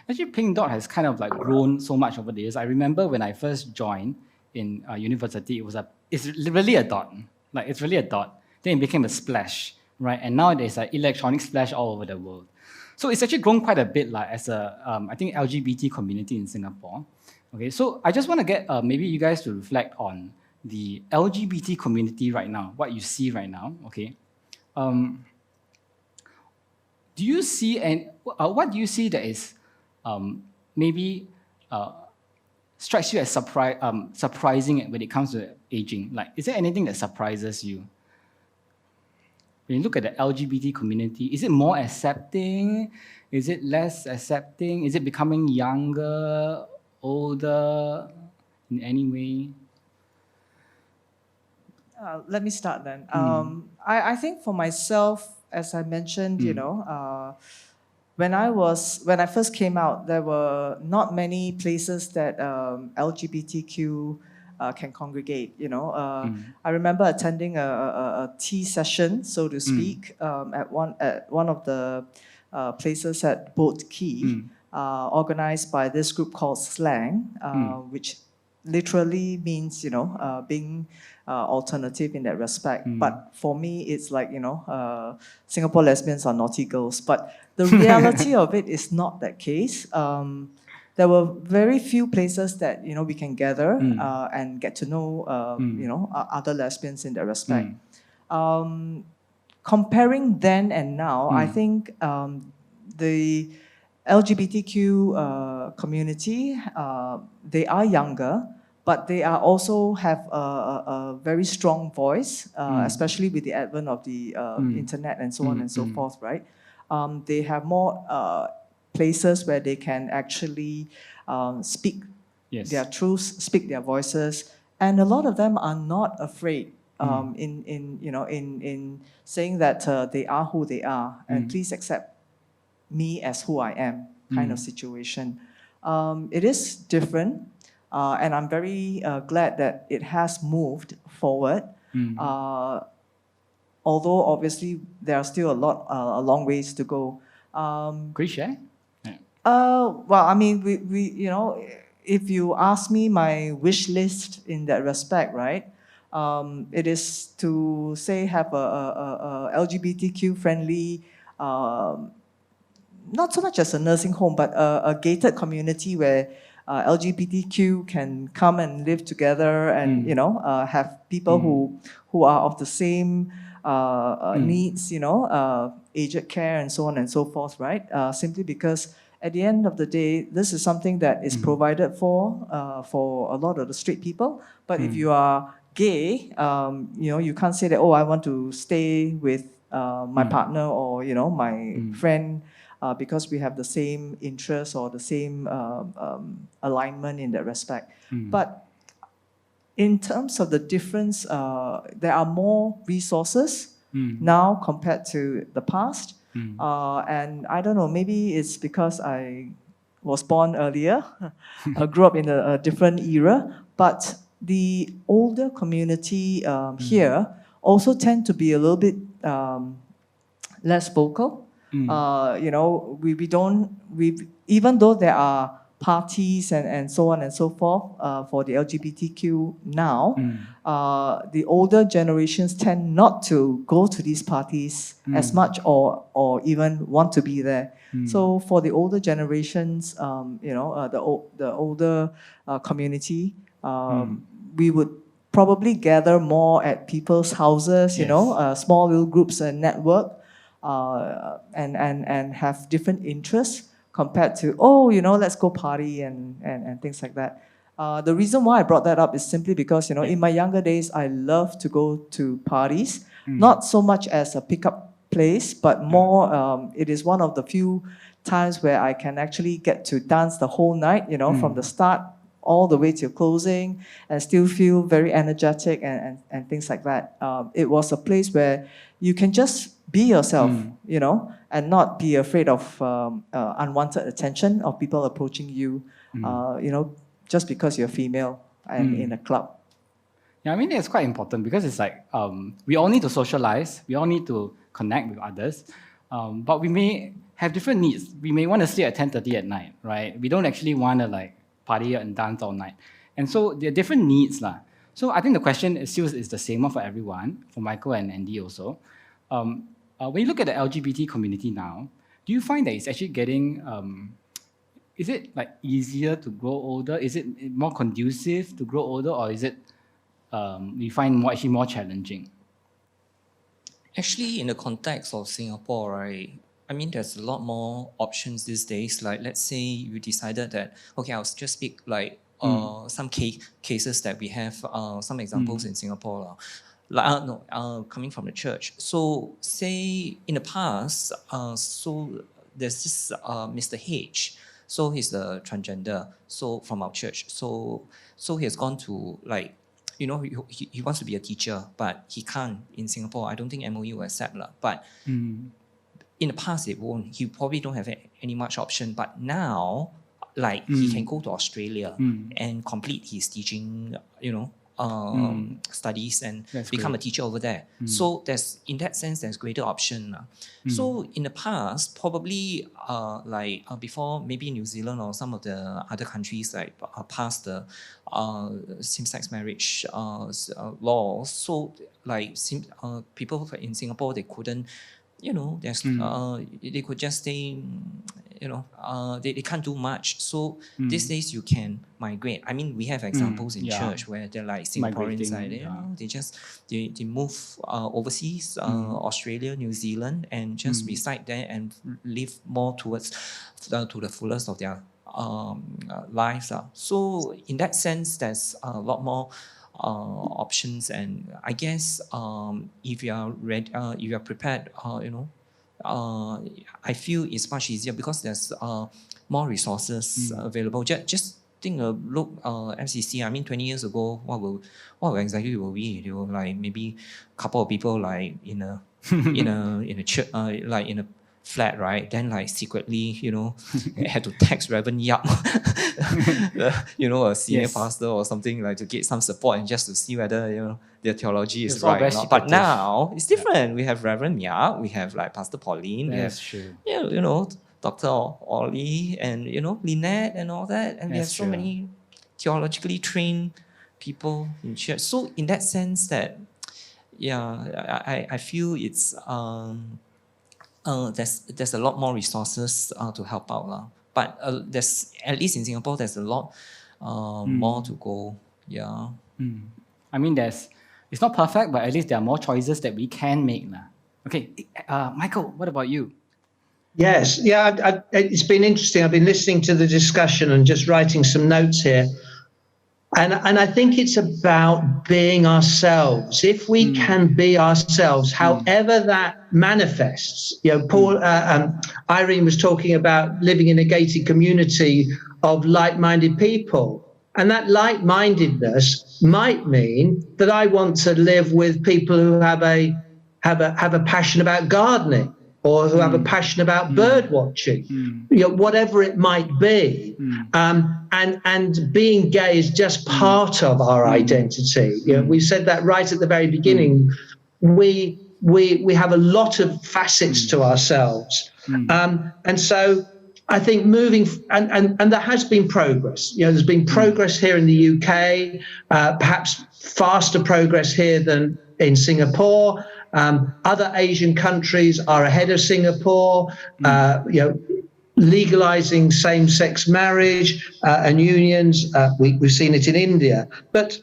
Actually, Pink Dot has kind of like grown so much over the years. I remember when I first joined in university, it's really a dot. Like it's really a dot. Then it became a splash, right? And now there's an electronic splash all over the world. So it's actually grown quite a bit, like as a I think LGBT community in Singapore. Okay, so I just want to get maybe you guys to reflect on the LGBT community right now, what you see right now. Okay, do you see what do you see that is maybe strikes you as surprising when it comes to aging? Like, is there anything that surprises you? When you look at the LGBT community, is it more accepting? Is it less accepting? Is it becoming younger, older in any way?
Let me start then. I think for myself, as I mentioned, when I first came out, there were not many places that LGBTQ can congregate. I remember attending a tea session, so to speak, at one of the places at Boat Quay, organized by this group called Slang, which literally means being alternative in that respect. But for me, it's like Singapore lesbians are naughty girls. But the reality of it is not that case. There were very few places that we can gather and get to know other lesbians in that respect. Comparing then and now, I think the LGBTQ community, they are younger, but they are also have a very strong voice, especially with the advent of the internet and so on and so forth, right? They have more places where they can actually speak their truths, speak their voices, and a lot of them are not afraid in saying that they are who they are, and please accept me as who I am, kind of situation. It is different, and I'm very glad that it has moved forward. Although obviously there are still a long ways to go.
Could you share?
Well, I mean, we if you ask me my wish list in that respect, right? It is to say have a LGBTQ friendly, not so much as a nursing home, but a gated community where LGBTQ can come and live together and have people who are of the same needs, aged care and so on and so forth, right? Simply because at the end of the day, this is something that is provided for a lot of the straight people. But if you are gay, you can't say that, oh, I want to stay with my partner or my friend because we have the same interests or the same alignment in that respect. But in terms of the difference, there are more resources now compared to the past. And I don't know, maybe it's because I was born earlier, I grew up in a different era, but the older community here also tend to be a little bit less vocal. You know, we even though there are parties and so on and so forth for the LGBTQ now, the older generations tend not to go to these parties as much or even want to be there. So for the older generations, you know, the older community, we would probably gather more at people's houses, you know, small little groups and network, and have different interests compared to, oh, you know, let's go party and things like that. The reason why I brought that up is simply because, you know, in my younger days, I loved to go to parties, not so much as a pickup place, but more, it is one of the few times where I can actually get to dance the whole night, you know, from the start all the way to closing, and still feel very energetic and things like that. It was a place where you can just be yourself, you know, and not be afraid of unwanted attention of people approaching you, you know, just because you're female and in a club.
Yeah, I mean, it's quite important because it's like we all need to socialize, we all need to connect with others, but we may have different needs. We may want to sleep at 10:30 at night, right? We don't actually want to like party and dance all night. And so there are different needs. So I think the question is still is the same one for everyone, for Michael and Andy also. When you look at the LGBT community now, do you find that it's actually getting, is it like easier to grow older? Is it more conducive to grow older, or is it you find actually more challenging?
Actually, in the context of Singapore, right, I mean, there's a lot more options these days. Like, let's say you decided that, okay, I'll just speak like some cases that we have, some examples in Singapore. Coming from the church. So, say in the past, so there's this Mr. H. So he's the transgender. So from our church. So he has gone to like, you know, he wants to be a teacher, but he can't in Singapore. I don't think MOE will accept lah. But in the past, it won't. He probably don't have any much option. But now, like he can go to Australia and complete his teaching, you know, studies and
That's
become
great.
a teacher over there. So there's, in that sense, there's greater option. So in the past, probably before maybe New Zealand or some of the other countries like passed the same-sex marriage laws. So like people in Singapore, they couldn't, you know, there's they could just stay, you know, they can't do much. So these days you can migrate. I mean, we have examples in church where they're like Singaporeans, like, you know, they move overseas, Australia, New Zealand, and just reside there and live more towards to the fullest of their lives. So in that sense, there's a lot more options, and I guess if you are ready, if you are prepared, you know, I feel it's much easier because there's more resources available. Just think a look, MCC. I mean, 20 years ago, what exactly were we? They were like maybe a couple of people like in a in a church, like in a flat, right? Then like secretly, you know, had to text Reverend Yap, you know, a senior pastor or something, like to get some support and just to see whether, you know, their theology is
It's all
right
very
or not. But
secretive.
now it's different. We have Reverend Yap, we have like Pastor Pauline, we have,
That's true.
you know, Dr. Ollie and, you know, Lynette and all that. And we have
That's
so
true.
many theologically trained people in church. So in that sense that, yeah, I feel it's there's a lot more resources to help out. But there's, at least in Singapore, there's a lot more to go. Yeah.
I mean, it's not perfect, but at least there are more choices that we can make. Okay, Michael, what about you?
Yes, yeah, it's been interesting. I've been listening to the discussion and just writing some notes here. And I think it's about being ourselves. If we can be ourselves, however that manifests. Irene was talking about living in a gated community of like-minded people, and that like-mindedness might mean that I want to live with people who have a passion about gardening, or who have a passion about bird watching, whatever it might be. And being gay is just part of our identity. We said that right at the very beginning. We have a lot of facets to ourselves. And so I think and there has been progress. There's been progress here in the UK, perhaps faster progress here than in Singapore. Other Asian countries are ahead of Singapore, legalizing same-sex marriage and unions. We've seen it in India. But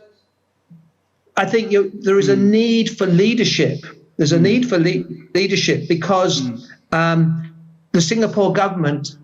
I think there is a need for leadership. There's a need for leadership because the Singapore government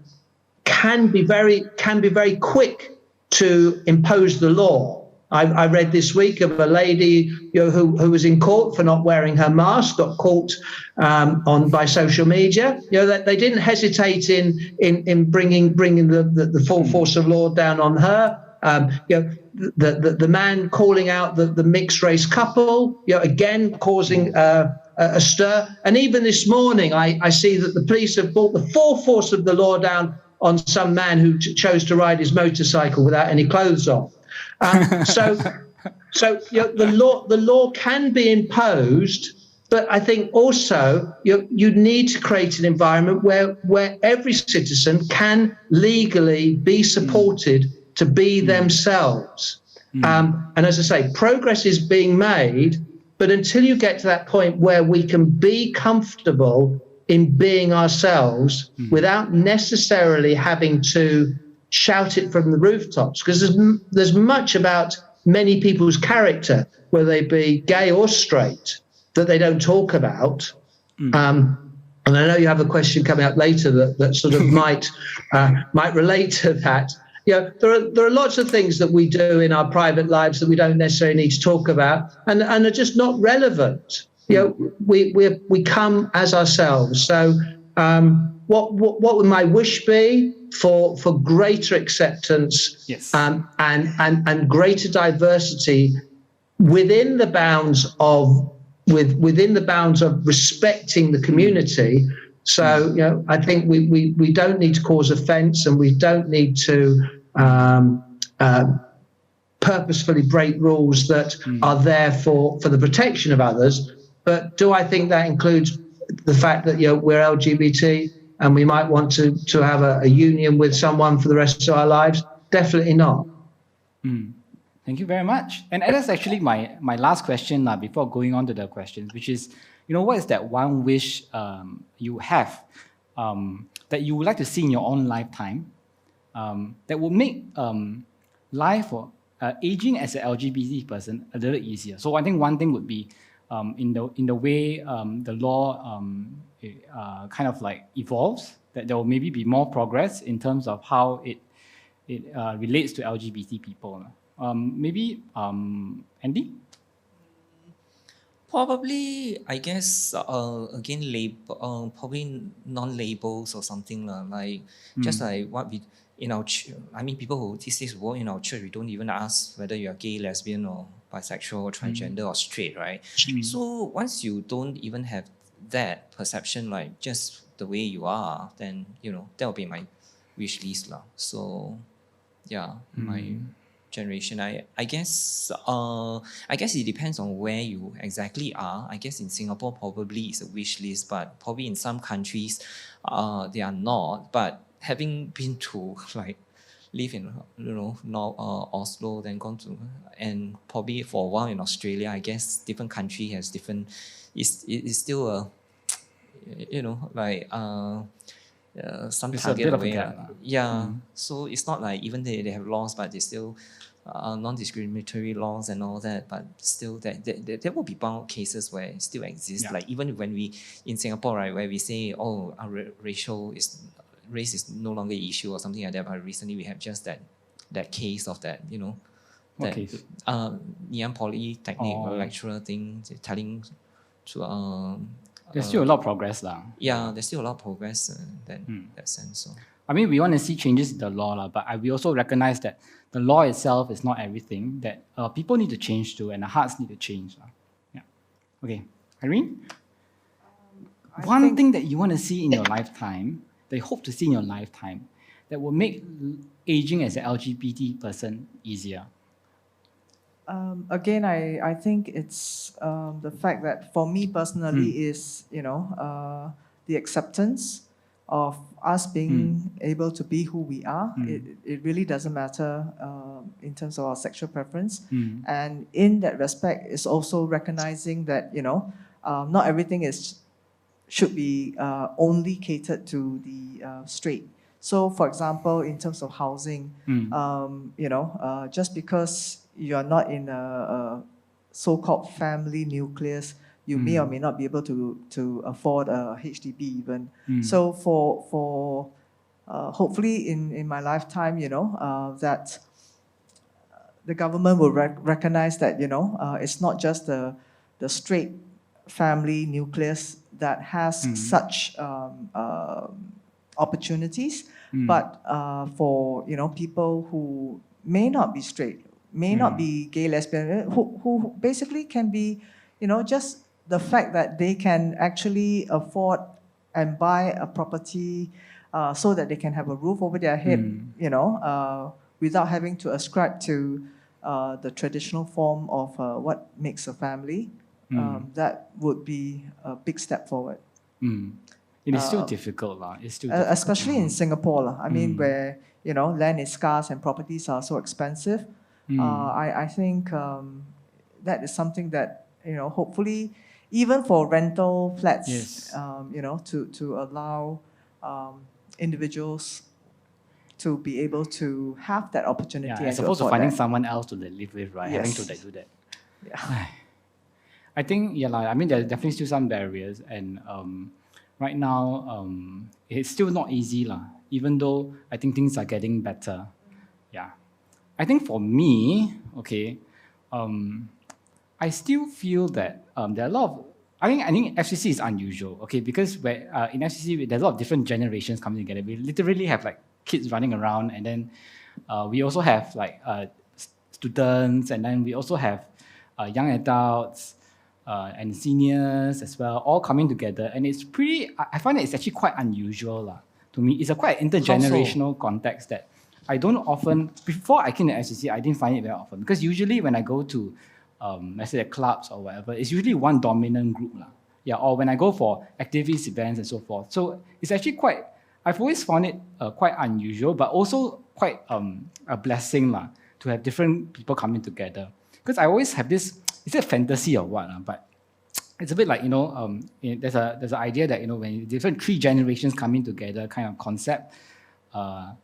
can be very quick to impose the law. I read this week of a lady who was in court for not wearing her mask, got caught by social media. That they didn't hesitate in bringing the full force of law down on her. The man calling out the mixed race couple, again causing a stir. And even this morning, I see that the police have brought the full force of the law down on some man who chose to ride his motorcycle without any clothes on. So the law can be imposed, but I think also you need to create an environment where every citizen can legally be supported to be themselves. And as I say, progress is being made, but until you get to that point where we can be comfortable in being ourselves without necessarily having to shout it from the rooftops, because there's much about many people's character, whether they be gay or straight, that they don't talk about. And I know you have a question coming up later that sort of might relate to that. There are lots of things that we do in our private lives that we don't necessarily need to talk about, and are just not relevant. We come as ourselves. So what would my wish be? For greater acceptance,
Yes.
And greater diversity within the bounds of respecting the community. So I think we don't need to cause offence, and we don't need to purposefully break rules that are there for the protection of others. But do I think that includes the fact that we're LGBT and we might want to have a union with someone for the rest of our lives? Definitely not.
Thank you very much. And that's actually my last question before going on to the questions, which is, what is that one wish you have that you would like to see in your own lifetime that would make life or aging as an LGBT person a little easier? So I think one thing would be in the way the law kind of like evolves, that there will maybe be more progress in terms of how it relates to LGBT people. Maybe Andy?
Probably, I guess, again, probably non-labels or something like just like what we in our people who these days work in our church, we don't even ask whether you are gay, lesbian, or bisexual, or transgender, or straight, right? So once you don't even have that perception, like just the way you are, then that will be my wish list, lah. So yeah, my generation, I guess it depends on where you exactly are. I guess in Singapore probably it's a wish list, but probably in some countries they are not. But having been to live in Oslo, then gone to, and probably for a while in Australia, I guess different country has different. It's still a some
it's
target
a bit of a
away.
gap.
So it's not like even they have laws, but they still non-discriminatory laws and all that. But still, there will be bound cases where it still exists.
Yeah.
Like even when we in Singapore, right, where we say, oh, our race is no longer an issue or something like that. But recently we have just that case of that, That,
case?
Ngee Polytechnic lecturer thing, telling to
There's still a lot of progress lah.
yeah, there's still a lot of progress in that sense. So.
I mean, we want to see changes in the law lah, but we also recognize that the law itself is not everything. That people need to change too, and the hearts need to change lah. Yeah. Okay, Irene. One thing that you want to see in your lifetime, that you hope to see in your lifetime, that will make aging as an LGBT person easier.
Again, I think it's the fact that for me personally is, the acceptance of us being able to be who we are. It really doesn't matter in terms of our sexual preference. And in that respect, it's also recognizing that, not everything should be only catered to the straight. So, for example, in terms of housing, just because you're not in a so-called family nucleus, you may or may not be able to afford a HDB even. So for hopefully in my lifetime, that the government will recognize that, it's not just the straight family nucleus that has such opportunities, but for people who may not be straight, may not be gay, lesbian, who basically can be, just the fact that they can actually afford and buy a property so that they can have a roof over their head, without having to ascribe to the traditional form of what makes a family. That would be a big step forward.
It is still difficult, lah. It's still difficult.
Especially in Singapore, lah. I mean, where land is scarce and properties are so expensive. I think that is something that hopefully, even for rental flats, to allow individuals to be able to have that opportunity.
Yeah, as opposed to finding someone else to live with, right? Having to do that.
Yeah.
I think, I mean, there's definitely still some barriers, and right now, it's still not easy, even though I think things are getting better. Yeah. I think for me, I still feel that there are a lot of, I think FCC is unusual, because in FCC, there's a lot of different generations coming together. We literally have kids running around, and then we also have students, and then we also have young adults, and seniors as well, all coming together. And it's I find that it's actually quite unusual to me. It's a quite intergenerational context that I don't often, before I came to FCC, I didn't find it very often. Because usually when I go to, let's say the clubs or whatever, it's usually one dominant group. Or when I go for activities, events and so forth. So it's actually I've always found it quite unusual, but also quite a blessing to have different people coming together. Because I always have this, is it a fantasy or what? But it's a bit like, there's an idea that, when different three generations coming together kind of concept, the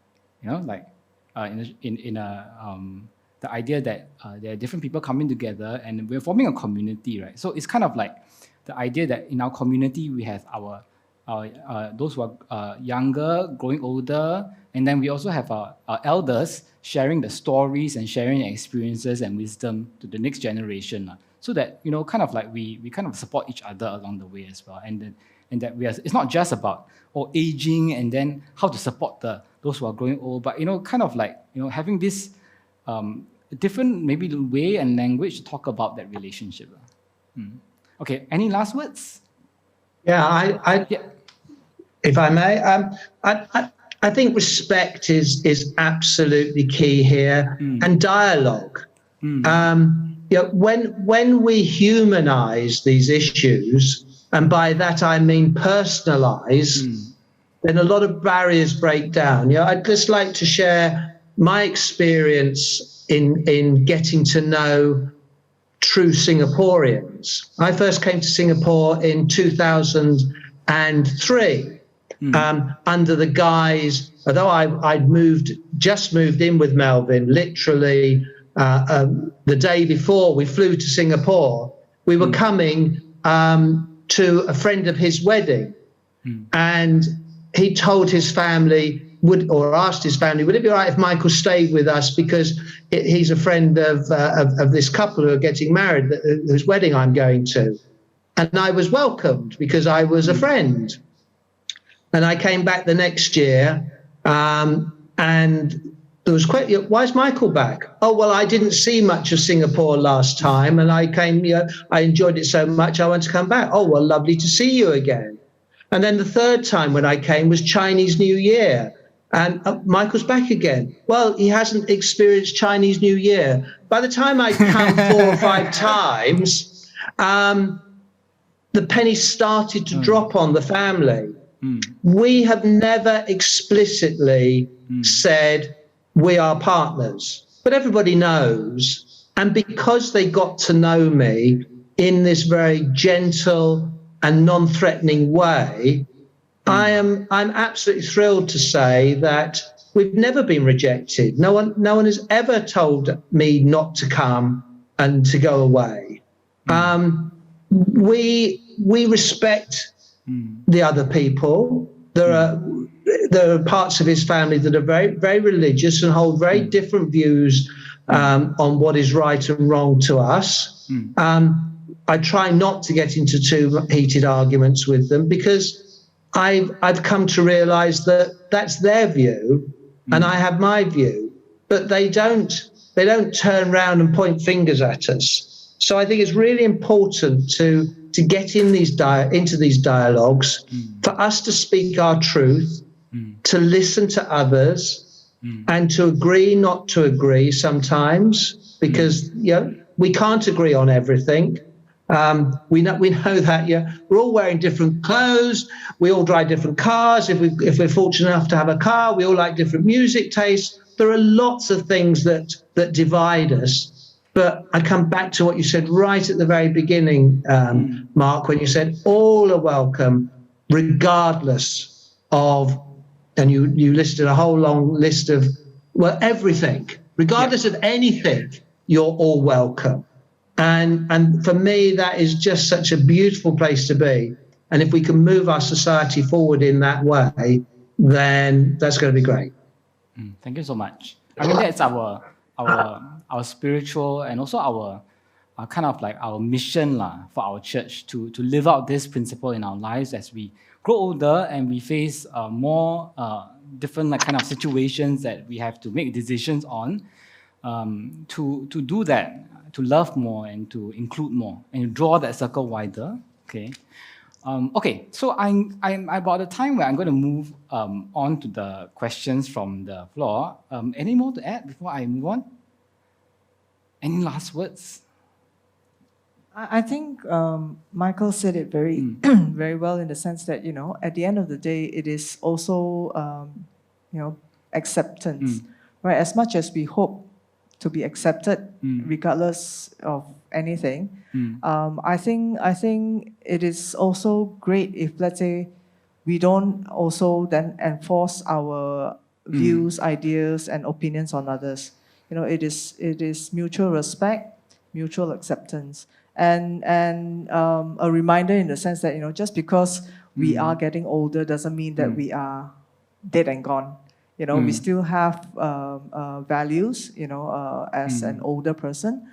idea that there are different people coming together and we're forming a community, right? So it's kind of like the idea that in our community we have our those who are younger, growing older, and then we also have our elders sharing the stories and sharing experiences and wisdom to the next generation, so that kind of like we kind of support each other along the way as well, and that it's not just about aging and then how to support those who are growing old, but kind of like having this different maybe way and language to talk about that relationship. Okay, any last words?
Yeah, if I may, I think respect is absolutely key here, and dialogue. When we humanize these issues, and by that I mean personalize, then a lot of barriers break down. I'd just like to share my experience in getting to know true Singaporeans. I first came to Singapore in 2003 under the guise, although I'd just moved in with Melvin, literally the day before we flew to Singapore, we were coming to a friend of his wedding, and he told his family, or asked his family, would it be all right if Michael stayed with us because he's a friend of this couple who are getting married, whose wedding I'm going to. And I was welcomed because I was a friend. And I came back the next year, and there was why is Michael back? Oh, well, I didn't see much of Singapore last time, and I came, I enjoyed it so much, I want to come back. Oh, well, lovely to see you again. And then the third time when I came was Chinese New Year, and Michael's back again. Well, he hasn't experienced Chinese New Year. By the time I'd come 4 or 5 times, the penny started to drop on the family. We have never explicitly said we are partners, but everybody knows. And because they got to know me in this very gentle and non-threatening way, I'm absolutely thrilled to say that we've never been rejected. No one has ever told me not to come and to go away. We respect the other people. There are parts of his family that are very, very religious and hold very different views on what is right and wrong to us. I try not to get into too heated arguments with them because I've come to realize that that's their view and I have my view, but they don't turn around and point fingers at us. So I think it's really important to get into these dialogues, for us to speak our truth, to listen to others, and to agree not to agree sometimes, because we can't agree on everything. We know that we're all wearing different clothes, we all drive different cars. If we're fortunate enough to have a car, we all like different music tastes. There are lots of things that divide us. But I come back to what you said right at the very beginning, Mark, when you said all are welcome, regardless of, and you listed a whole long list of, well, everything, regardless of anything, you're all welcome. And for me, that is just such a beautiful place to be. And if we can move our society forward in that way, then that's going to be great.
Thank you so much. I mean, that's our spiritual and also our kind of like our mission for our church to live out this principle in our lives as we grow older and we face more different kind of situations that we have to make decisions on, to do that, to love more and to include more and draw that circle wider. Okay, so I'm about the time where I'm going to move on to the questions from the floor. Any more to add before I move on? Any last words?
I think Michael said it very, very well in the sense that, at the end of the day, it is also, acceptance, right? As much as we hope to be accepted, regardless of anything, I think it is also great if, let's say, we don't also then enforce our views, ideas, and opinions on others. It is mutual respect, mutual acceptance, and a reminder in the sense that just because we are getting older doesn't mean that we are dead and gone. We still have values. As an older person,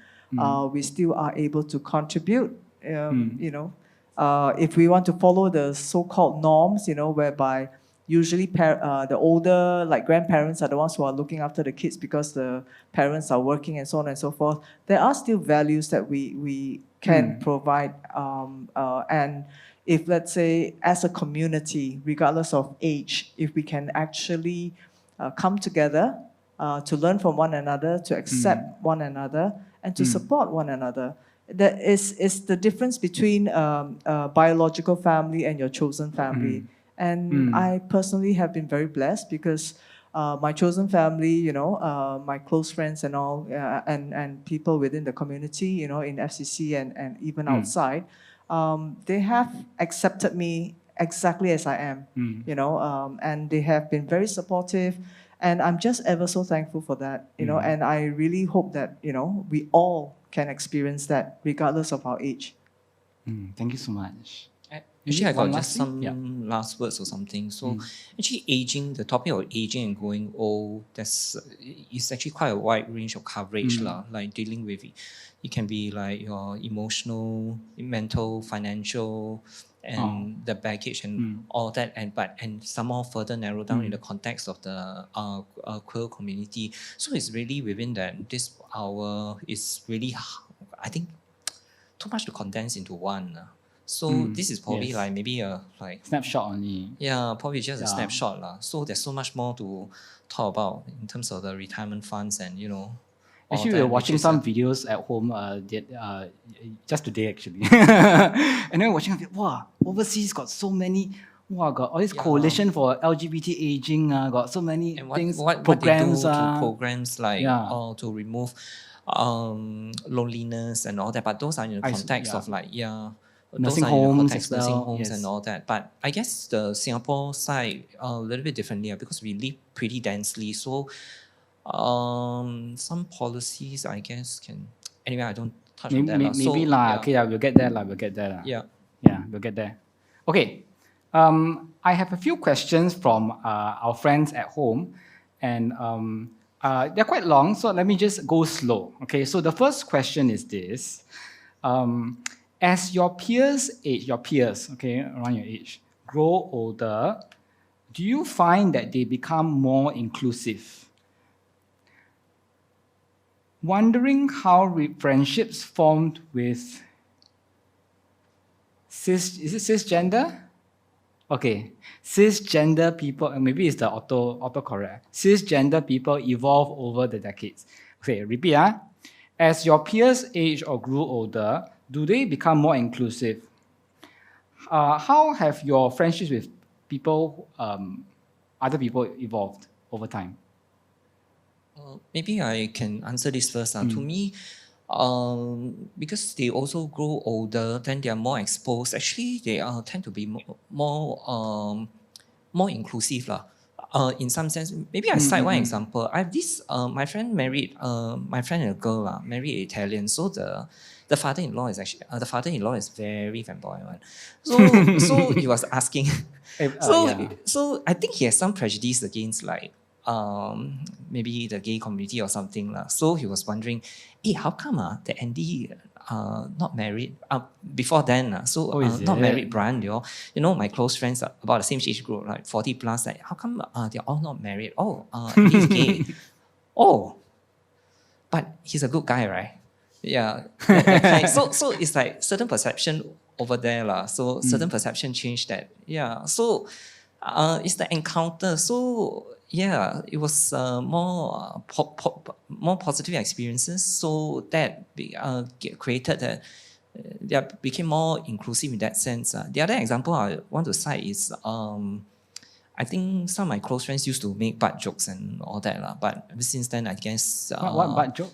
we still are able to contribute. If we want to follow the so-called norms, whereby usually the older, like grandparents, are the ones who are looking after the kids because the parents are working and so on and so forth. There are still values that we can provide. And if, let's say, as a community, regardless of age, if we can actually come together to learn from one another, to accept one another, and to support one another. That is the difference between a biological family and your chosen family. And I personally have been very blessed because my chosen family, my close friends and all, and people within the community, in FCC and even outside, they have accepted me exactly as I am, and they have been very supportive. And I'm just ever so thankful for that, and I really hope that, we all can experience that regardless of our age.
Thank you so much.
Actually, I got
one
just
last thing?
some last words or something. So, actually, aging, the topic of aging and growing old, it's actually quite a wide range of coverage, lah. Like dealing with it. It can be like your emotional, mental, financial, and the baggage and all that. And some more further narrow down in the context of the queer community. So it's really within that. This hour is really, I think, too much to condense into one. So this is probably
yes.
like maybe a
Snapshot only.
yeah, probably just a snapshot lah. So there's so much more to talk about in terms of the retirement funds and all
Actually, we
that,
were watching
which is
some videos at home just today, actually. And then we're watching, wow, overseas got so many, wow, got all this coalition for LGBT aging, got so many
and
things,
what
programs.
they do to programs like
Yeah.
to remove loneliness and all that. But those are in the context of like
Nursing
those are in the
homes
context
as
nursing
well,
homes
yes.
and all that. But I guess the Singapore side a little bit differently because we live pretty densely. So some policies I guess can anyway I don't touch on that.
Maybe we'll get there we'll get there.
Yeah.
Yeah, we'll get there. Okay. I have a few questions from our friends at home, and they're quite long, so let me just go slow. Okay, so the first question is this. As your peers, okay, around your age, grow older, do you find that they become more inclusive? Wondering how friendships formed with cisgender? Okay, cisgender people, maybe it's the autocorrect. Cisgender people evolve over the decades. Okay, repeat. As your peers age or grew older, do they become more inclusive? How have your friendships with people, other people, evolved over time?
Maybe I can answer this first. To me, because they also grow older, then they are more exposed. Actually, they tend to be more inclusive lah. In some sense, maybe I cite one example. I have this my friend married my friend and a girl married an Italian. So the father-in-law is actually very flamboyant. So he was asking. So I think he has some prejudice against like maybe the gay community or something lah. So he was wondering, how come the Andy not married before then not married Brian, you know my close friends are about the same age group, like 40 plus, like how come they're all not married? He's gay. But he's a good guy, right? Yeah. So it's like certain perception over there lah. So certain perception change that. Yeah. So it's the encounter. So yeah, it was more positive experiences. So that created that they became more inclusive in that sense. The other example I want to cite is I think some of my close friends used to make butt jokes and all that but ever since then I guess
what butt joke?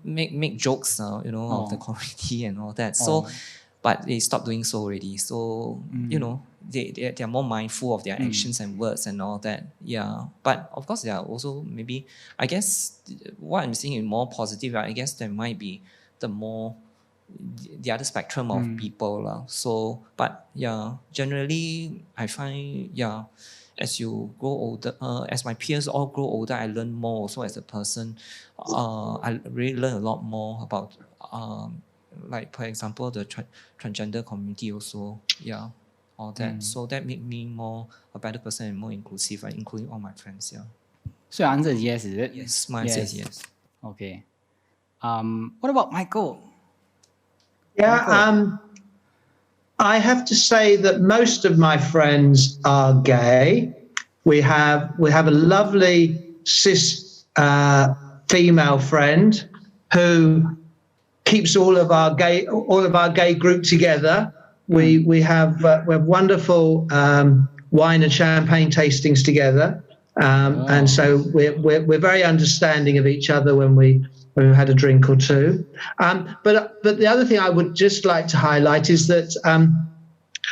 Make jokes of the community and all that. So but they stopped doing so already. So they are more mindful of their actions and words and all that. Yeah. But of course, there are also maybe, I guess, what I'm seeing is more positive. I guess there might be the other spectrum of people. So, but yeah, generally, I find, as you grow older, as my peers all grow older, I learn more also as a person. I really learn a lot more about, like, for example, the transgender community also. Yeah. All that. So that made me a better person and more inclusive, including all my friends. Yeah.
So your answer is yes, is it?
Yes, my answer is yes.
Okay. What about Michael?
Yeah, I have to say that most of my friends are gay. We have a lovely cis female friend who keeps all of our gay group together. We have wonderful wine and champagne tastings together, and so we're very understanding of each other when we had a drink or two. But the other thing I would just like to highlight is that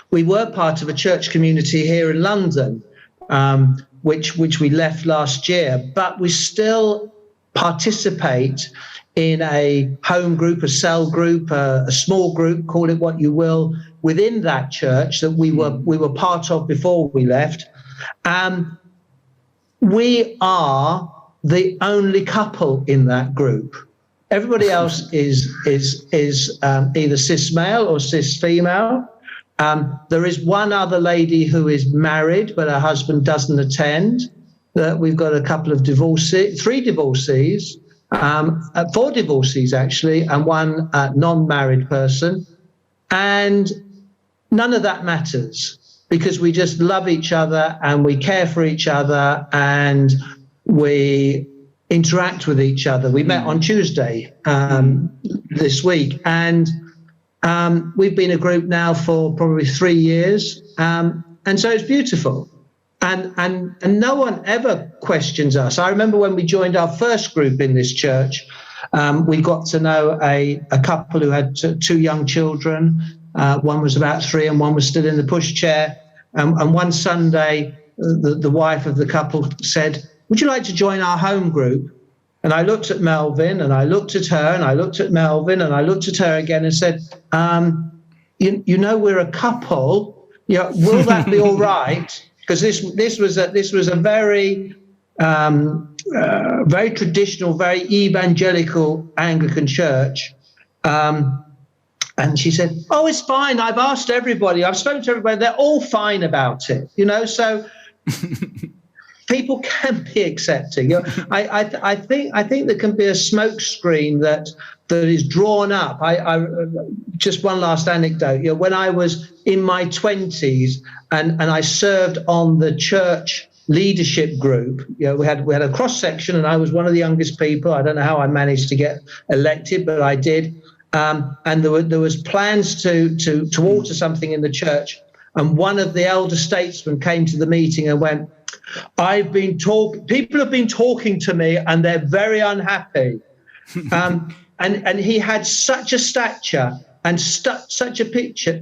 we were part of a church community here in London, which we left last year, but we still participate in a home group, a cell group, a small group, call it what you will, within that church that we were part of before we left. We are the only couple in that group. Everybody else is either cis male or cis female. There is one other lady who is married, but her husband doesn't attend. We've got a couple of divorcees, 3 divorcees, 4 divorcees actually, and 1 non-married person. And none of that matters because we just love each other and we care for each other and we interact with each other. We met on Tuesday this week, and we've been a group now for probably 3 years, and so it's beautiful. And no one ever questions us. I remember when we joined our first group in this church, we got to know a couple who had 2 young children. One was about 3 and one was still in the pushchair. And one Sunday, the wife of the couple said, "Would you like to join our home group?" And I looked at Melvin and I looked at her and I looked at Melvin and I looked at her again and said, you know, we're a couple. Yeah, will that be all right? Because this was a very very traditional, very evangelical Anglican church. And she said, "Oh, it's fine. I've asked everybody. I've spoken to everybody. They're all fine about it." You know, so people can be accepting. You know, I think there can be a smokescreen that is drawn up. I just one last anecdote. You know, when I was in my 20s and I served on the church leadership group, you know, we had a cross section, and I was one of the youngest people. I don't know how I managed to get elected, but I did. And there was plans to alter something in the church, and one of the elder statesmen came to the meeting and went, people have been talking to me and they're very unhappy. And he had such a stature and such a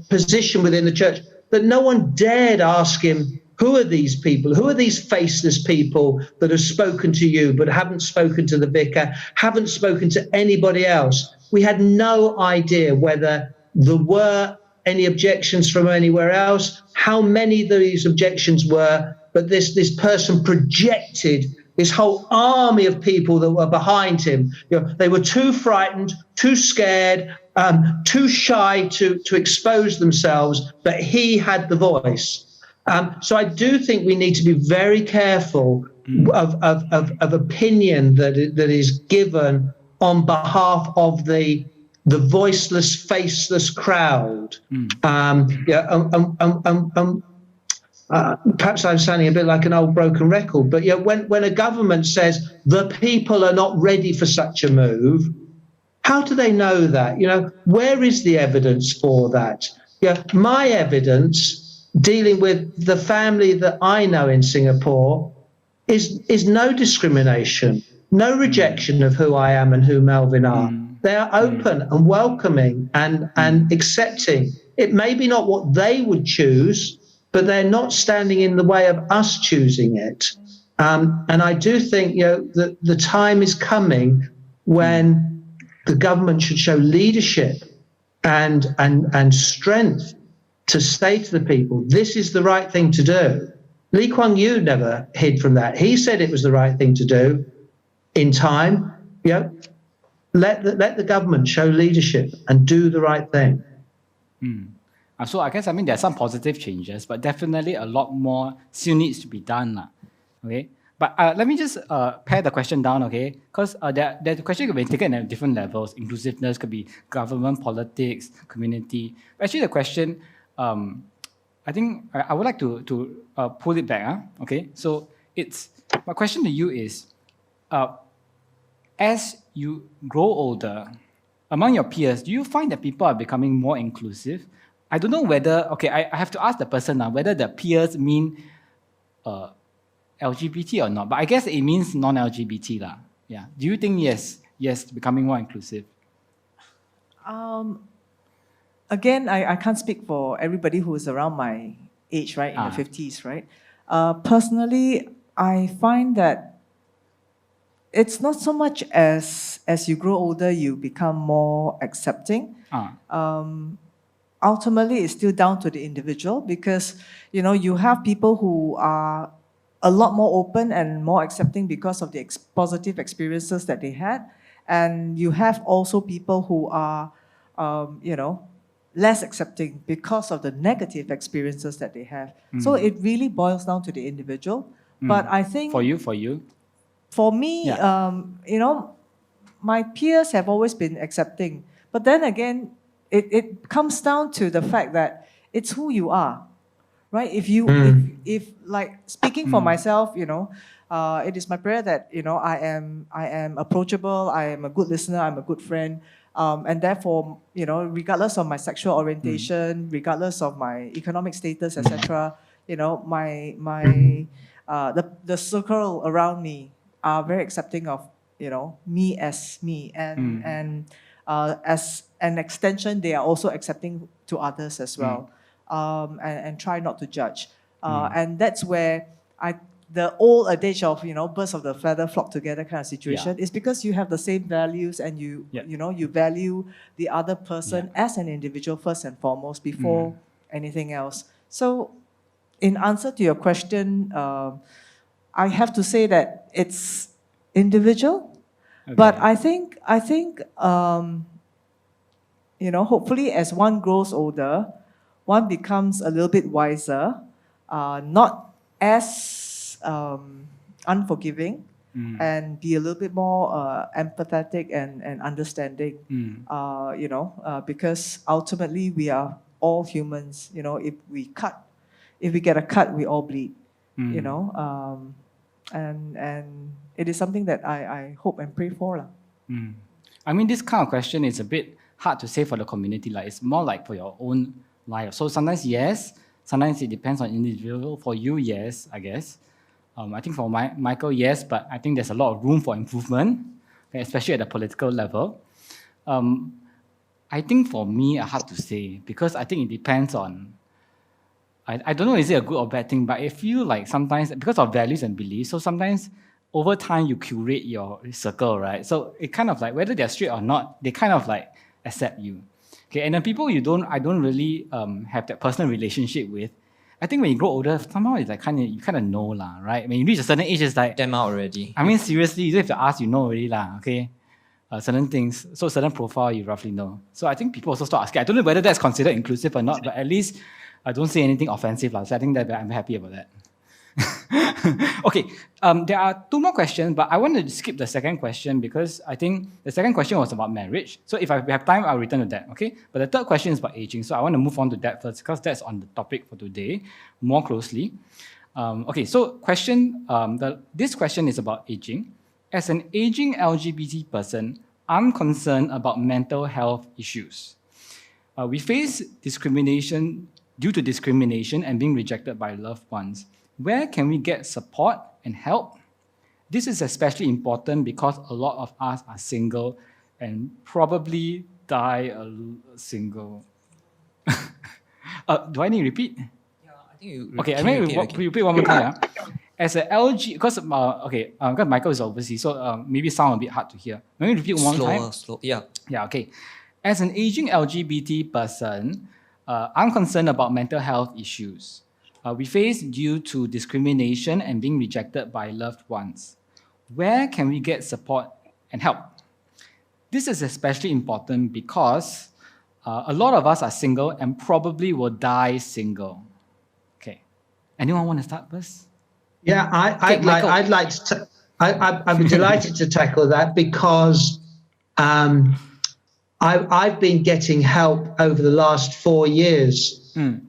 position within the church that no one dared ask him, who are these people? Who are these faceless people that have spoken to you but haven't spoken to the vicar, haven't spoken to anybody else? We had no idea whether there were any objections from anywhere else, how many of these objections were, but this person projected this whole army of people that were behind him. You know, they were too frightened, too scared, too shy to expose themselves, but he had the voice. So I do think we need to be very careful of opinion that is given on behalf of the voiceless, faceless crowd. Perhaps I'm sounding a bit like an old broken record, but yeah, when a government says the people are not ready for such a move, how do they know that? You know, where is the evidence for that? Yeah, my evidence dealing with the family that I know in Singapore is no discrimination, no rejection of who I am and who Melvin are. They are open and welcoming and accepting. It may be not what they would choose, but they're not standing in the way of us choosing it. And I do think, you know, that the time is coming when the government should show leadership and strength to say to the people, this is the right thing to do. Lee Kuan Yew never hid from that. He said it was the right thing to do in time. You know, let the government show leadership and do the right thing.
So I guess, I mean, there are some positive changes, but definitely a lot more still needs to be done. Okay? But let me just pare the question down, okay? Because the question could be taken at different levels. Inclusiveness could be government, politics, community. But actually the question, I think I would like to pull it back, okay? So my question to you is, as you grow older, among your peers, do you find that people are becoming more inclusive? I don't know whether, okay, I have to ask the person now, whether the peers mean LGBT or not, but I guess it means non-LGBT lah. Yeah. Do you think yes, becoming more inclusive?
Again, I can't speak for everybody who is around my age, right, in the 50s, right? Personally, I find that it's not so much as you grow older, you become more accepting. Ultimately, it's still down to the individual because, you have people who are a lot more open and more accepting because of the positive experiences that they had. And you have also people who are, less accepting because of the negative experiences that they have. So it really boils down to the individual. But I think...
For you?
For me, my peers have always been accepting. But then again, it comes down to the fact that it's who you are, right? If like speaking for myself, it is my prayer that I am approachable, I am a good listener, I'm a good friend, and therefore regardless of my sexual orientation, regardless of my economic status, etc., the circle around me are very accepting of me as me, and as an extension, they are also accepting to others as well, and try not to judge. And that's where the old adage of birds of the feather flock together kind of situation is because you have the same values and you value the other person as an individual first and foremost before anything else. So, in answer to your question, I have to say that it's individual, but I think hopefully as one grows older, one becomes a little bit wiser, not as unforgiving, and be a little bit more empathetic and understanding. Because ultimately we are all humans. If we get a cut, we all bleed. And it is something that I hope and pray for.
I mean, this kind of question is a bit hard to say for the community. It's more like for your own life. So sometimes yes, sometimes it depends on individual. For you, yes, I guess. I think for Michael, yes, but I think there's a lot of room for improvement, especially at the political level. I think for me, hard to say because I think it depends on. I don't know, is it a good or bad thing, but I feel like sometimes, because of values and beliefs, so sometimes over time you curate your circle, right? So it kind of like, whether they're straight or not, they kind of like accept you. Okay, and then people I don't really have that personal relationship with, I think when you grow older, somehow it's like you kind of know, right? When you reach a certain age, it's like...
Them out already.
I mean, seriously, you don't have to ask, you know already, okay? Certain things, so certain profile you roughly know. So I think people also start asking. I don't know whether that's considered inclusive or not, but at least I don't say anything offensive. So I think that I'm happy about that. Okay, there are two more questions, but I want to skip the second question because I think the second question was about marriage. So if we have time, I'll return to that, okay? But the third question is about aging, so I want to move on to that first because that's on the topic for today more closely. Okay, so this question is about aging. As an aging LGBT person, I'm concerned about mental health issues. We face discrimination due to discrimination and being rejected by loved ones. Where can we get support and help? This is especially important because a lot of us are single and probably die single. Do I need to repeat?
Yeah, I think you
okay, I mean, repeat one more time. As a LG, because Michael is overseas, so maybe sound a bit hard to hear. Let me repeat one time.
Slow, yeah.
Yeah, okay. As an aging LGBT person, I'm concerned about mental health issues we face due to discrimination and being rejected by loved ones. Where can we get support and help? This is especially important because a lot of us are single and probably will die single. Okay. Anyone want to start first?
Yeah, I'm delighted to tackle that because I've been getting help over the last 4 years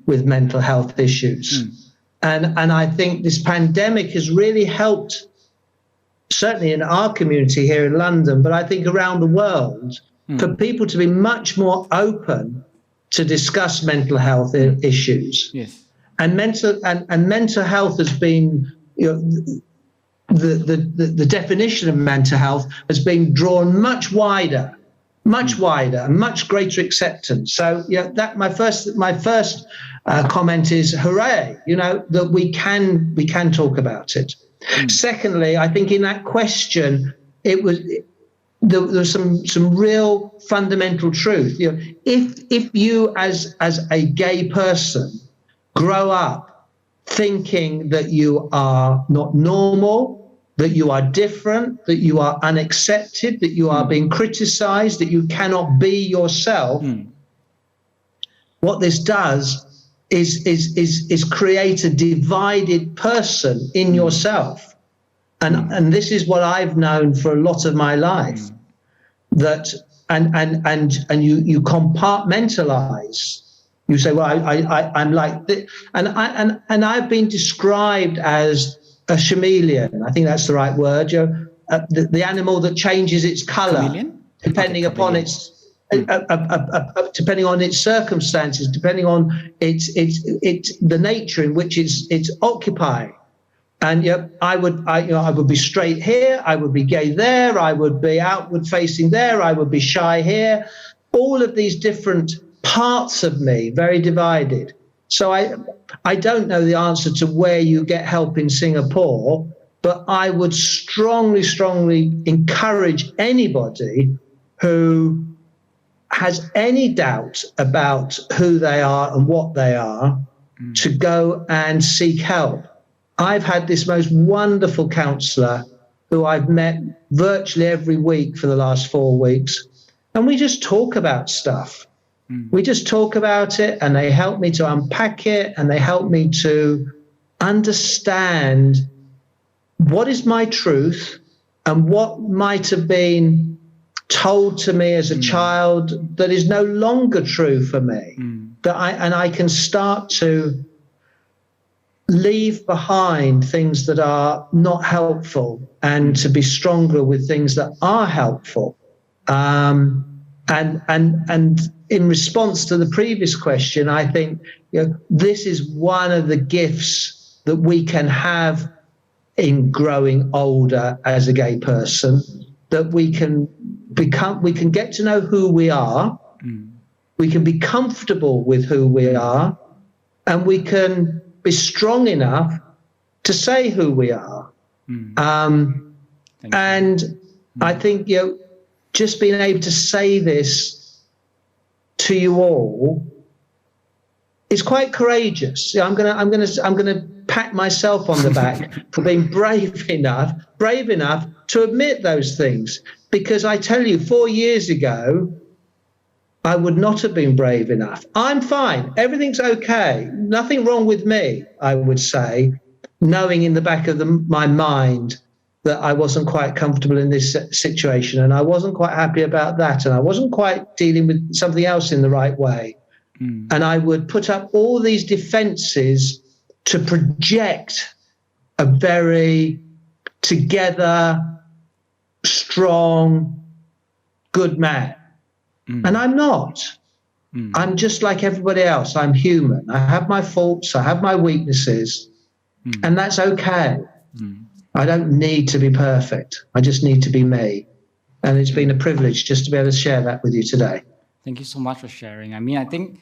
with mental health issues. And I think this pandemic has really helped, certainly in our community here in London, but I think around the world, for people to be much more open to discuss mental health issues.
Yes.
And mental health has been, the definition of mental health has been drawn much wider, and much greater acceptance. So that my first comment is hooray, that we can talk about it. Secondly, I think in that question, there was some real fundamental truth. You know, if you as a gay person grow up thinking that you are not normal, that you are different, that you are unaccepted, that you are being criticized, that you cannot be yourself, what this does is create a divided person in yourself. And this is what I've known for a lot of my life, that and you compartmentalize. You say, well, I'm like this, and I've been described as a chameleon. I think that's the right word. You know, the animal that changes its color depending upon its depending on its circumstances, depending on its the nature in which it's occupying. And yet I would be straight here, I would be gay there, I would be outward facing there, I would be shy here. All of these different parts of me, very divided. So I don't know the answer to where you get help in Singapore, but I would strongly encourage anybody who has any doubt about who they are and what they are to go and seek help. I've had this most wonderful counsellor who I've met virtually every week for the last 4 weeks, and we just talk about stuff. We just talk about it, and they help me to unpack it, and they help me to understand what is my truth and what might have been told to me as a child that is no longer true for me. That I can start to leave behind things that are not helpful and to be stronger with things that are helpful. And in response to the previous question, I think, you know, this is one of the gifts that we can have in growing older as a gay person, that we can get to know who we are, we can be comfortable with who we are, and we can be strong enough to say who we are. And I think, you know, just being able to say this to you all is quite courageous. I'm gonna pat myself on the back for being brave enough to admit those things. Because I tell you, 4 years ago, I would not have been brave enough. I'm fine. Everything's okay. Nothing wrong with me, I would say, knowing in the back of my mind that I wasn't quite comfortable in this situation, and I wasn't quite happy about that, and I wasn't quite dealing with something else in the right way. And I would put up all these defenses to project a very together, strong, good man. And I'm not. I'm just like everybody else. I'm human. I have my faults. I have my weaknesses. And that's okay. I don't need to be perfect. I just need to be me. And it's been a privilege just to be able to share that with you today.
Thank you so much for sharing. I mean, I think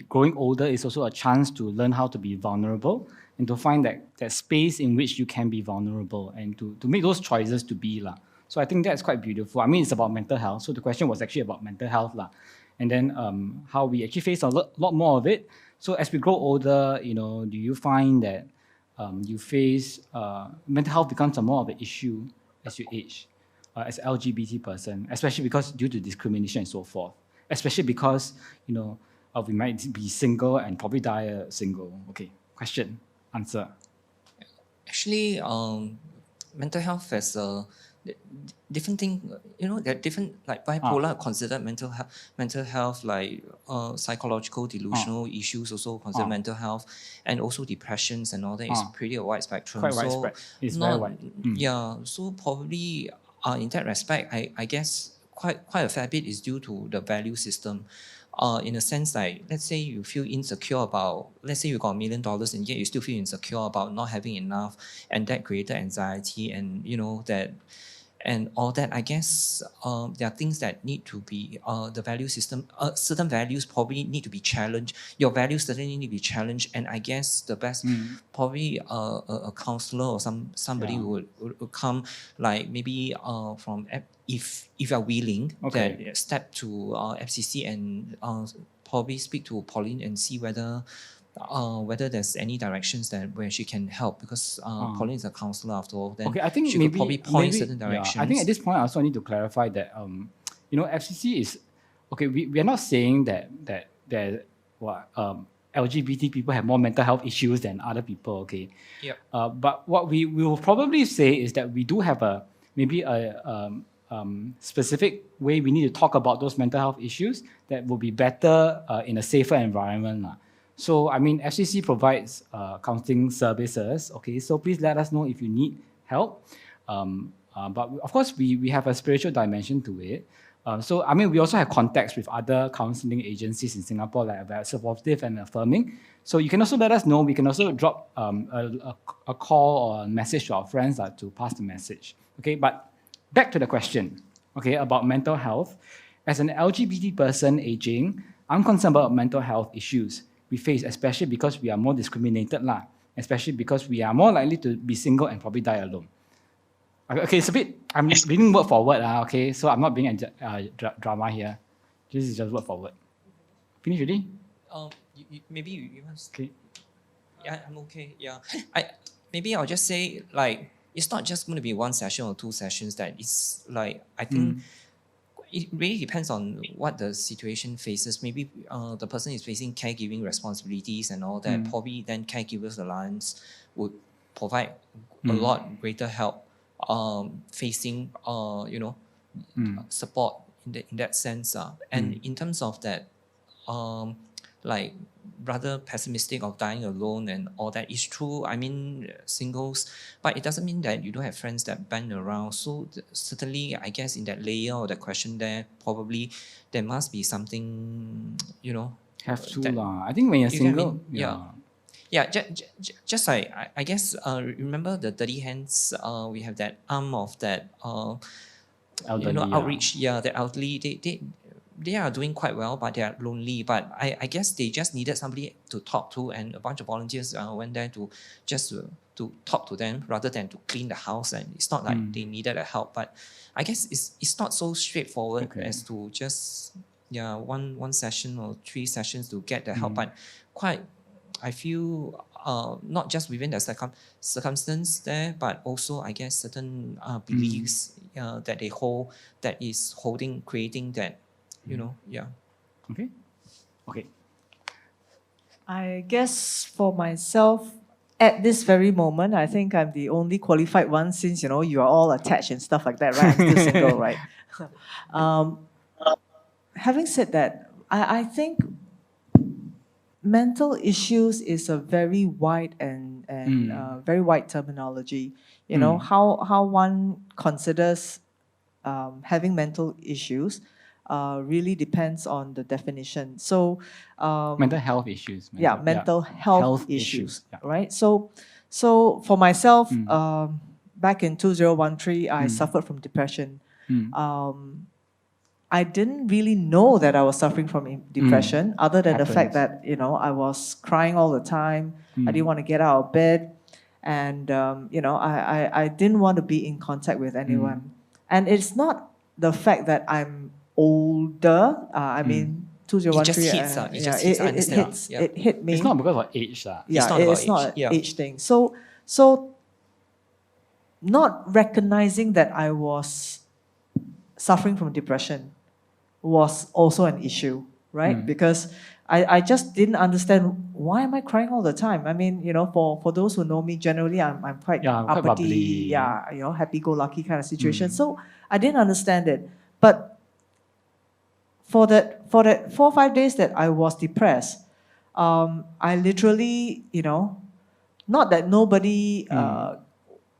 growing older is also a chance to learn how to be vulnerable and to find that space in which you can be vulnerable and to make those choices to be. So I think that's quite beautiful. I mean, it's about mental health. So the question was actually about mental health. And then how we actually face a lot more of it. So as we grow older, you know, do you find that you face mental health becomes more of an issue as you age, as an LGBT person, especially because due to discrimination and so forth, especially because, you know, we might be single and probably die single. Okay, question, answer.
Actually, mental health has a different thing, you know, there are different, like bipolar considered mental health, like psychological delusional issues also considered mental health, and also depressions and all that is pretty a wide spectrum.
Quite widespread. It's very wide.
Yeah, so probably in that respect, I guess quite a fair bit is due to the value system. In a sense, like, let's say you feel insecure about, let's say you got $1 million and yet you still feel insecure about not having enough, and that created anxiety, and you know that. and all that. I guess there are things that need to be the value system. Certain values probably need to be challenged. Your values certainly need to be challenged, and I guess the best probably a counselor or somebody would come, like maybe from if you are willing, that step to FCC and probably speak to Pauline and see whether there's any directions that where she can help, because Pauline is a counselor after all. Then
I think
she
maybe,
could probably point
maybe,
certain directions.
I think at this point I also need to clarify that FCC is we are not saying that LGBT people have more mental health issues than other people. Okay.
Yep.
But what we will probably say is that we do have a specific way we need to talk about those mental health issues that will be better in a safer environment. So, I mean, FCC provides counseling services, okay? So please let us know if you need help. But of course, we have a spiritual dimension to it. So, I mean, we also have contacts with other counseling agencies in Singapore, like Supportive and Affirming. So you can also let us know. We can also drop a call or a message to our friends to pass the message. Okay, but back to the question, okay, about mental health. As an LGBT person aging, I'm concerned about mental health issues we face, especially because we are more discriminated, especially because we are more likely to be single and probably die alone. Okay, it's a bit, I'm reading word for word, okay, so I'm not being a drama here. This is just word for word. Finish already?
Maybe you must.
Okay.
Yeah, I'm okay. Yeah, maybe I'll just say, like, it's not just going to be one session or two sessions. That it's like, I think it really depends on what the situation faces. Maybe the person is facing caregiving responsibilities and all that. Probably then Caregivers Alliance would provide a lot greater help facing support in that sense. And in terms of that, like rather pessimistic of dying alone and all that is true. I mean, singles, but it doesn't mean that you don't have friends that band around. So certainly, I guess in that layer or that question there, probably there must be something,
Have to. I think when you're single,
just like I guess remember the Dirty Hands. We have that arm of that
elderly,
outreach. The elderly. They are doing quite well, but they are lonely. But I guess they just needed somebody to talk to, and a bunch of volunteers went there to just to talk to them rather than to clean the house. And it's not like they needed a help, but I guess it's not so straightforward as to just one session or 3 sessions to get the help. But I feel not just within the circumstance there, but also I guess certain beliefs that they hold that is creating that.
Okay.
I guess for myself, at this very moment, I think I'm the only qualified one, since, you are all attached and stuff like that, right? I'm still single, right? Having said that, I think mental issues is a very wide and very wide terminology. How one considers having mental issues really depends on the definition. So
mental health issues.
Mental health issues,
Yeah.
right? So for myself, back in 2013, I suffered from depression. I didn't really know that I was suffering from depression, other than the fact that I was crying all the time. I didn't want to get out of bed, and I didn't want to be in contact with anyone. And it's not the fact that I'm older. I mean, 2013. It hit me.
It's not because of age.
It's not an age thing. So not recognizing that I was suffering from depression was also an issue, right? Because I just didn't understand, why am I crying all the time? I mean, for those who know me, generally I'm quite uppity,
bubbly.
happy-go-lucky kind of situation. So I didn't understand it. But for that 4 or 5 days that I was depressed, I literally, not that nobody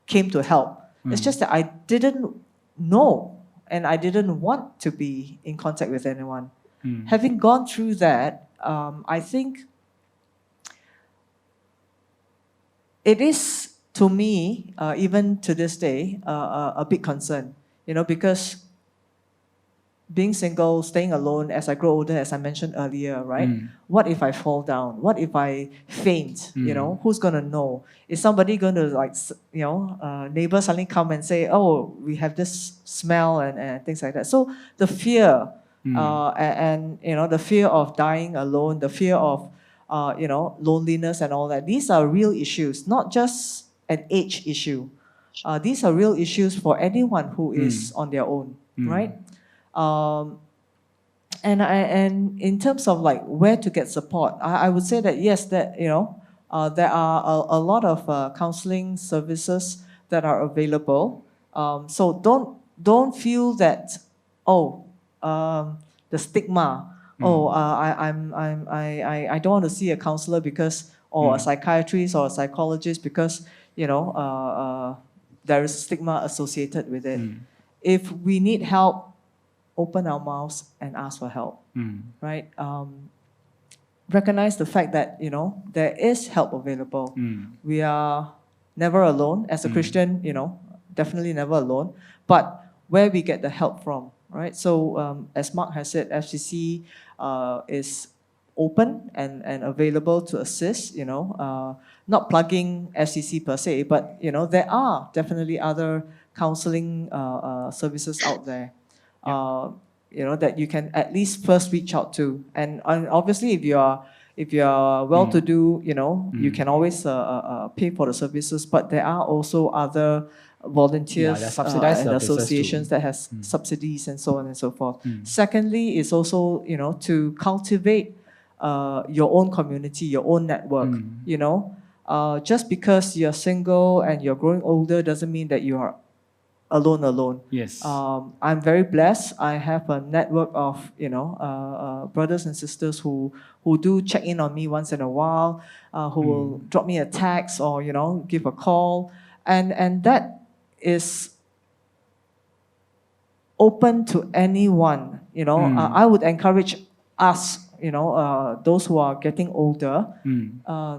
came to help. It's just that I didn't know, and I didn't want to be in contact with anyone. Having gone through that, I think it is, to me, even to this day, a big concern. because being single, staying alone as I grow older, as I mentioned earlier, right? What if I fall down? What if I faint? Who's going to know? Is somebody going to neighbors suddenly come and say, oh, we have this smell and things like that. So the fear and the fear of dying alone, the fear of, loneliness and all that, these are real issues, not just an age issue. These are real issues for anyone who is on their own, right? And in terms of like where to get support, I would say that yes, that there are a lot of counseling services that are available. So don't feel that the stigma. I don't want to see a counselor because or a psychiatrist or a psychologist because there is stigma associated with it. If we need help, open our mouths and ask for help, right? Recognize the fact that, there is help available. We are never alone. As a Christian, definitely never alone. But where we get the help from, right? So as Mark has said, FCC is open and available to assist, not plugging FCC per se, but, there are definitely other counseling services out there. That you can at least first reach out to, and obviously if you are well-to-do, you can always pay for the services. But there are also other volunteers and associations that has subsidies and so on and so forth. Secondly, is also to cultivate your own community, your own network. Just because you're single and you're growing older doesn't mean that you are alone.
Yes.
I'm very blessed. I have a network of brothers and sisters who do check in on me once in a while, who will drop me a text or give a call, and that is open to anyone. I would encourage us, those who are getting older,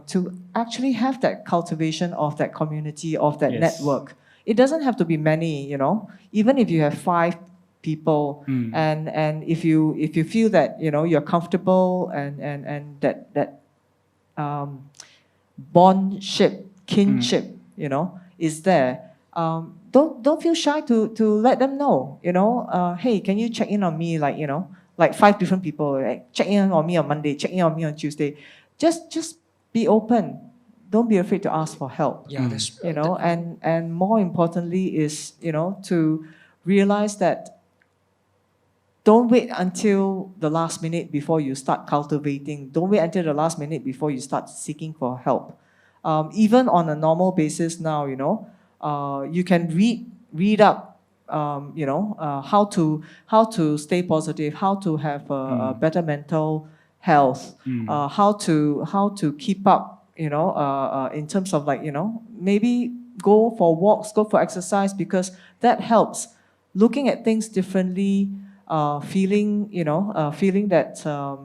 to actually have that cultivation of that community, of that network. It doesn't have to be many, even if you have 5 people, and if you feel that you're comfortable and that bondship, kinship, is there. Don't feel shy to let them know. Hey, can you check in on me? Like 5 different people, right? Check in on me on Monday, check in on me on Tuesday. Just be open. Don't be afraid to ask for help.
Yeah, that's
and more importantly is to realize that don't wait until the last minute before you start cultivating. Don't wait until the last minute before you start seeking for help. Even on a normal basis now, you can read up, how to stay positive, how to have a better mental health, how to keep up. In terms of maybe go for walks, go for exercise, because that helps. Looking at things differently, feeling that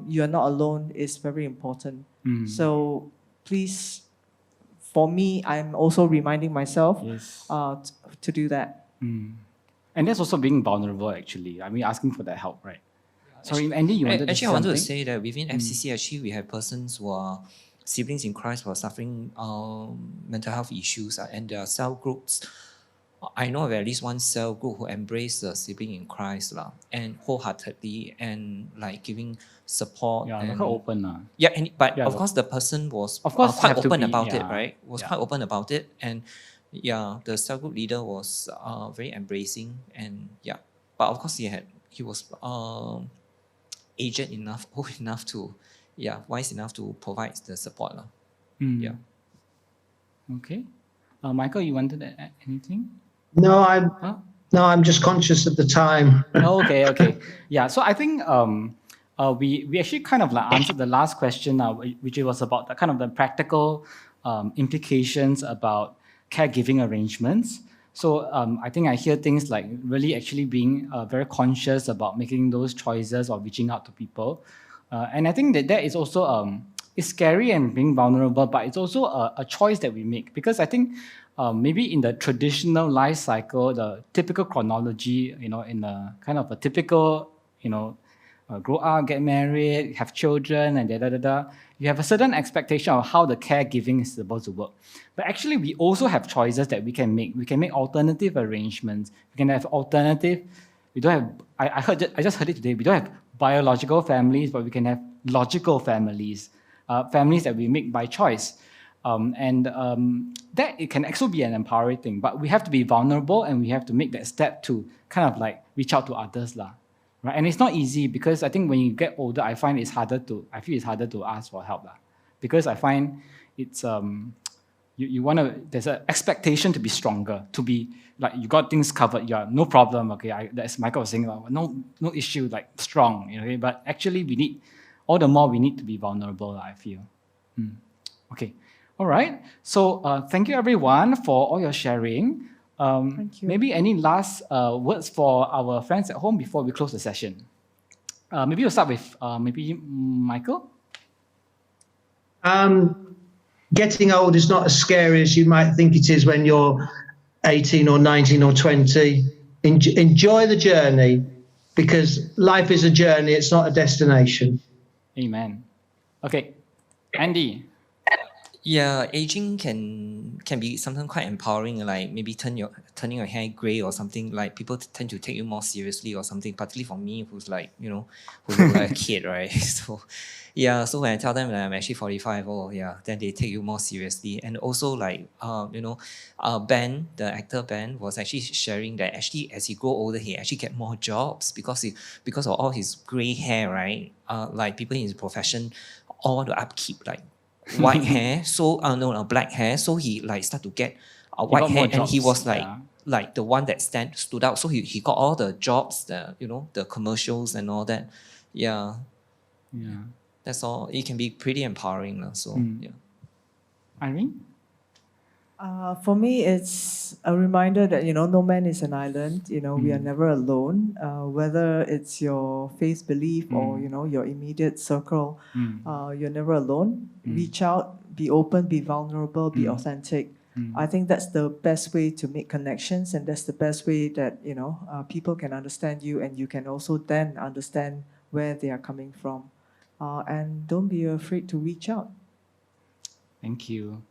you are not alone is very important. So please, for me, I'm also reminding myself to do that.
And that's also being vulnerable, actually. I mean, asking for that help, right? Sorry, Andy, you wanted to say
I wanted to
something?
say that within FCC, actually, we have persons who are siblings in Christ who are suffering mental health issues, and there are cell groups. I know of at least one cell group who embrace the sibling in Christ and wholeheartedly and giving support.
Yeah,
and
they're quite open.
Yeah, of course the person was quite open about it, right? Quite open about it, and the cell group leader was very embracing, and but of course he was aged enough, old enough to. Wise enough to provide the support.
Okay. Michael, you wanted to add anything?
No, I'm just conscious of the time.
Okay. Yeah, so I think we actually kind of answered the last question, which was about the practical implications about caregiving arrangements. So I think I hear things like really actually being very conscious about making those choices or reaching out to people. And I think that is also it's scary and being vulnerable, but it's also a choice that we make, because I think maybe in the traditional life cycle, the typical chronology, in a kind of a typical, grow up, get married, have children, and you have a certain expectation of how the caregiving is supposed to work. But actually, we also have choices that we can make. We can make alternative arrangements. We can have alternative. We don't have. I just heard it today. We don't have biological families, but we can have logical families, families that we make by choice. That it can actually be an empowering thing. But we have to be vulnerable, and we have to make that step to kind of like reach out to others, lah. Right? And it's not easy because I think when you get older, I feel it's harder to ask for help, lah. Because I find it's there's an expectation to be stronger, to be like you got things covered, yeah, no problem, okay. As Michael was saying, no issue, like strong, But actually, we need to be vulnerable, I feel. Okay, all right. So thank you everyone for all your sharing.
Thank you.
Maybe any last words for our friends at home before we close the session? Maybe we'll start with maybe Michael.
Getting old is not as scary as you might think it is when you're 18 or 19 or 20. Enjoy the journey, because life is a journey, it's not a destination.
Amen. Okay, Andy.
Yeah, aging can be sometimes quite empowering, like maybe turning your hair grey or something. Like people tend to take you more seriously or something, particularly for me, who's like, who look like a kid, right? So yeah, so when I tell them that I'm actually 45, then they take you more seriously. And also like, Ben, the actor Ben, was actually sharing that actually as he grow older, he actually get more jobs because of all his grey hair, right? Like people in his profession all want to upkeep like white hair, so black hair. So he like start to get white hair, and he was like the one that stood out. So he got all the jobs, the commercials and all that. Yeah. That's all. It can be pretty empowering, so yeah.
Irene?
For me, it's a reminder that, no man is an island. We are never alone. Whether it's your faith belief or, your immediate circle, you're never alone. Reach out, be open, be vulnerable, be authentic. I think that's the best way to make connections, and that's the best way that, people can understand you, and you can also then understand where they are coming from. And don't be afraid to reach out.
Thank you.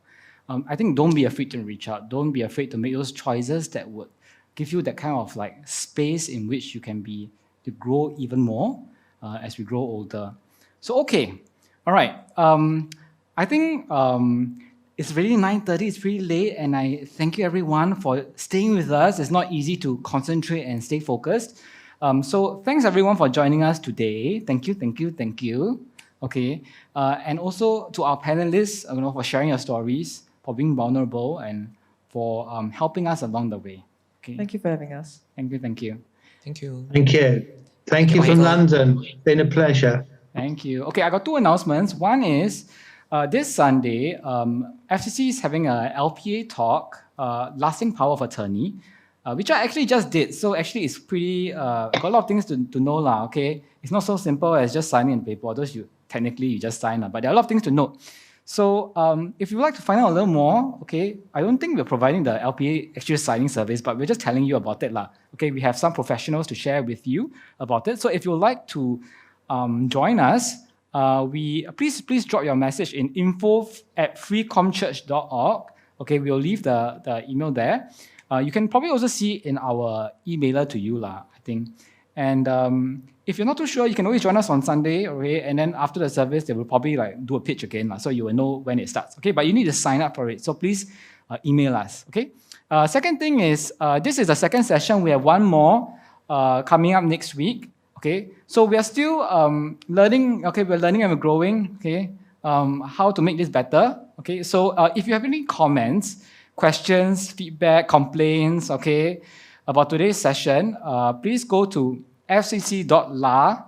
I think don't be afraid to reach out. Don't be afraid to make those choices that would give you that kind of like space in which you can be to grow even more as we grow older. So okay, all right. I think it's really 9:30. It's pretty late, and I thank you everyone for staying with us. It's not easy to concentrate and stay focused. So thanks everyone for joining us today. Thank you. Okay, and also to our panelists, for sharing your stories, for being vulnerable, and for helping us along the way. Okay.
Thank you for having us.
Thank you.
Thank you. Thank you from London. Been a pleasure.
Thank you. Okay, I got two announcements. One is this Sunday, FCC is having a LPA talk, Lasting Power of Attorney, which I actually just did. So actually it's pretty, got a lot of things to know, okay? It's not so simple as just signing in paper, although technically you just sign, but there are a lot of things to note. So if you'd like to find out a little more, okay, I don't think we're providing the LPA actual signing service, but we're just telling you about it. Okay, we have some professionals to share with you about it. So if you would like to join us, please drop your message in info@freecomchurch.org. Okay, we'll leave the email there. You can probably also see it in our emailer to you, I think. And if you're not too sure, you can always join us on Sunday, okay? And then after the service, they will probably do a pitch again, so you will know when it starts, okay? But you need to sign up for it, so please email us, okay? Second thing is, this is the second session. We have one more coming up next week, okay? So we are still learning, okay? We're learning and we're growing, okay? How to make this better, okay? So if you have any comments, questions, feedback, complaints, okay, about today's session, please go to fcc.la/heart,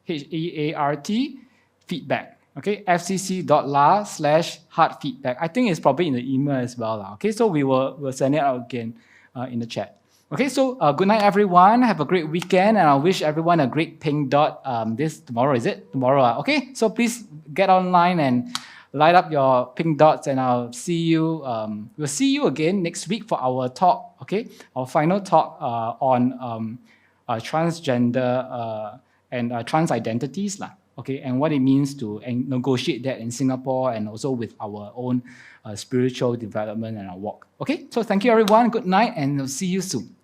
HEART, feedback. Okay, fcc.la/heart feedback. I think it's probably in the email as well. Okay, so we'll send it out again in the chat. Okay, so good night, everyone. Have a great weekend, and I wish everyone a great Pink Dot tomorrow. Is it tomorrow? Okay, so please get online and light up your pink dots, and I'll see you. We'll see you again next week for our talk. Okay, our final talk on transgender and trans identities, lah. Okay, and what it means to negotiate that in Singapore and also with our own spiritual development and our walk. Okay, so thank you everyone. Good night, and we'll see you soon.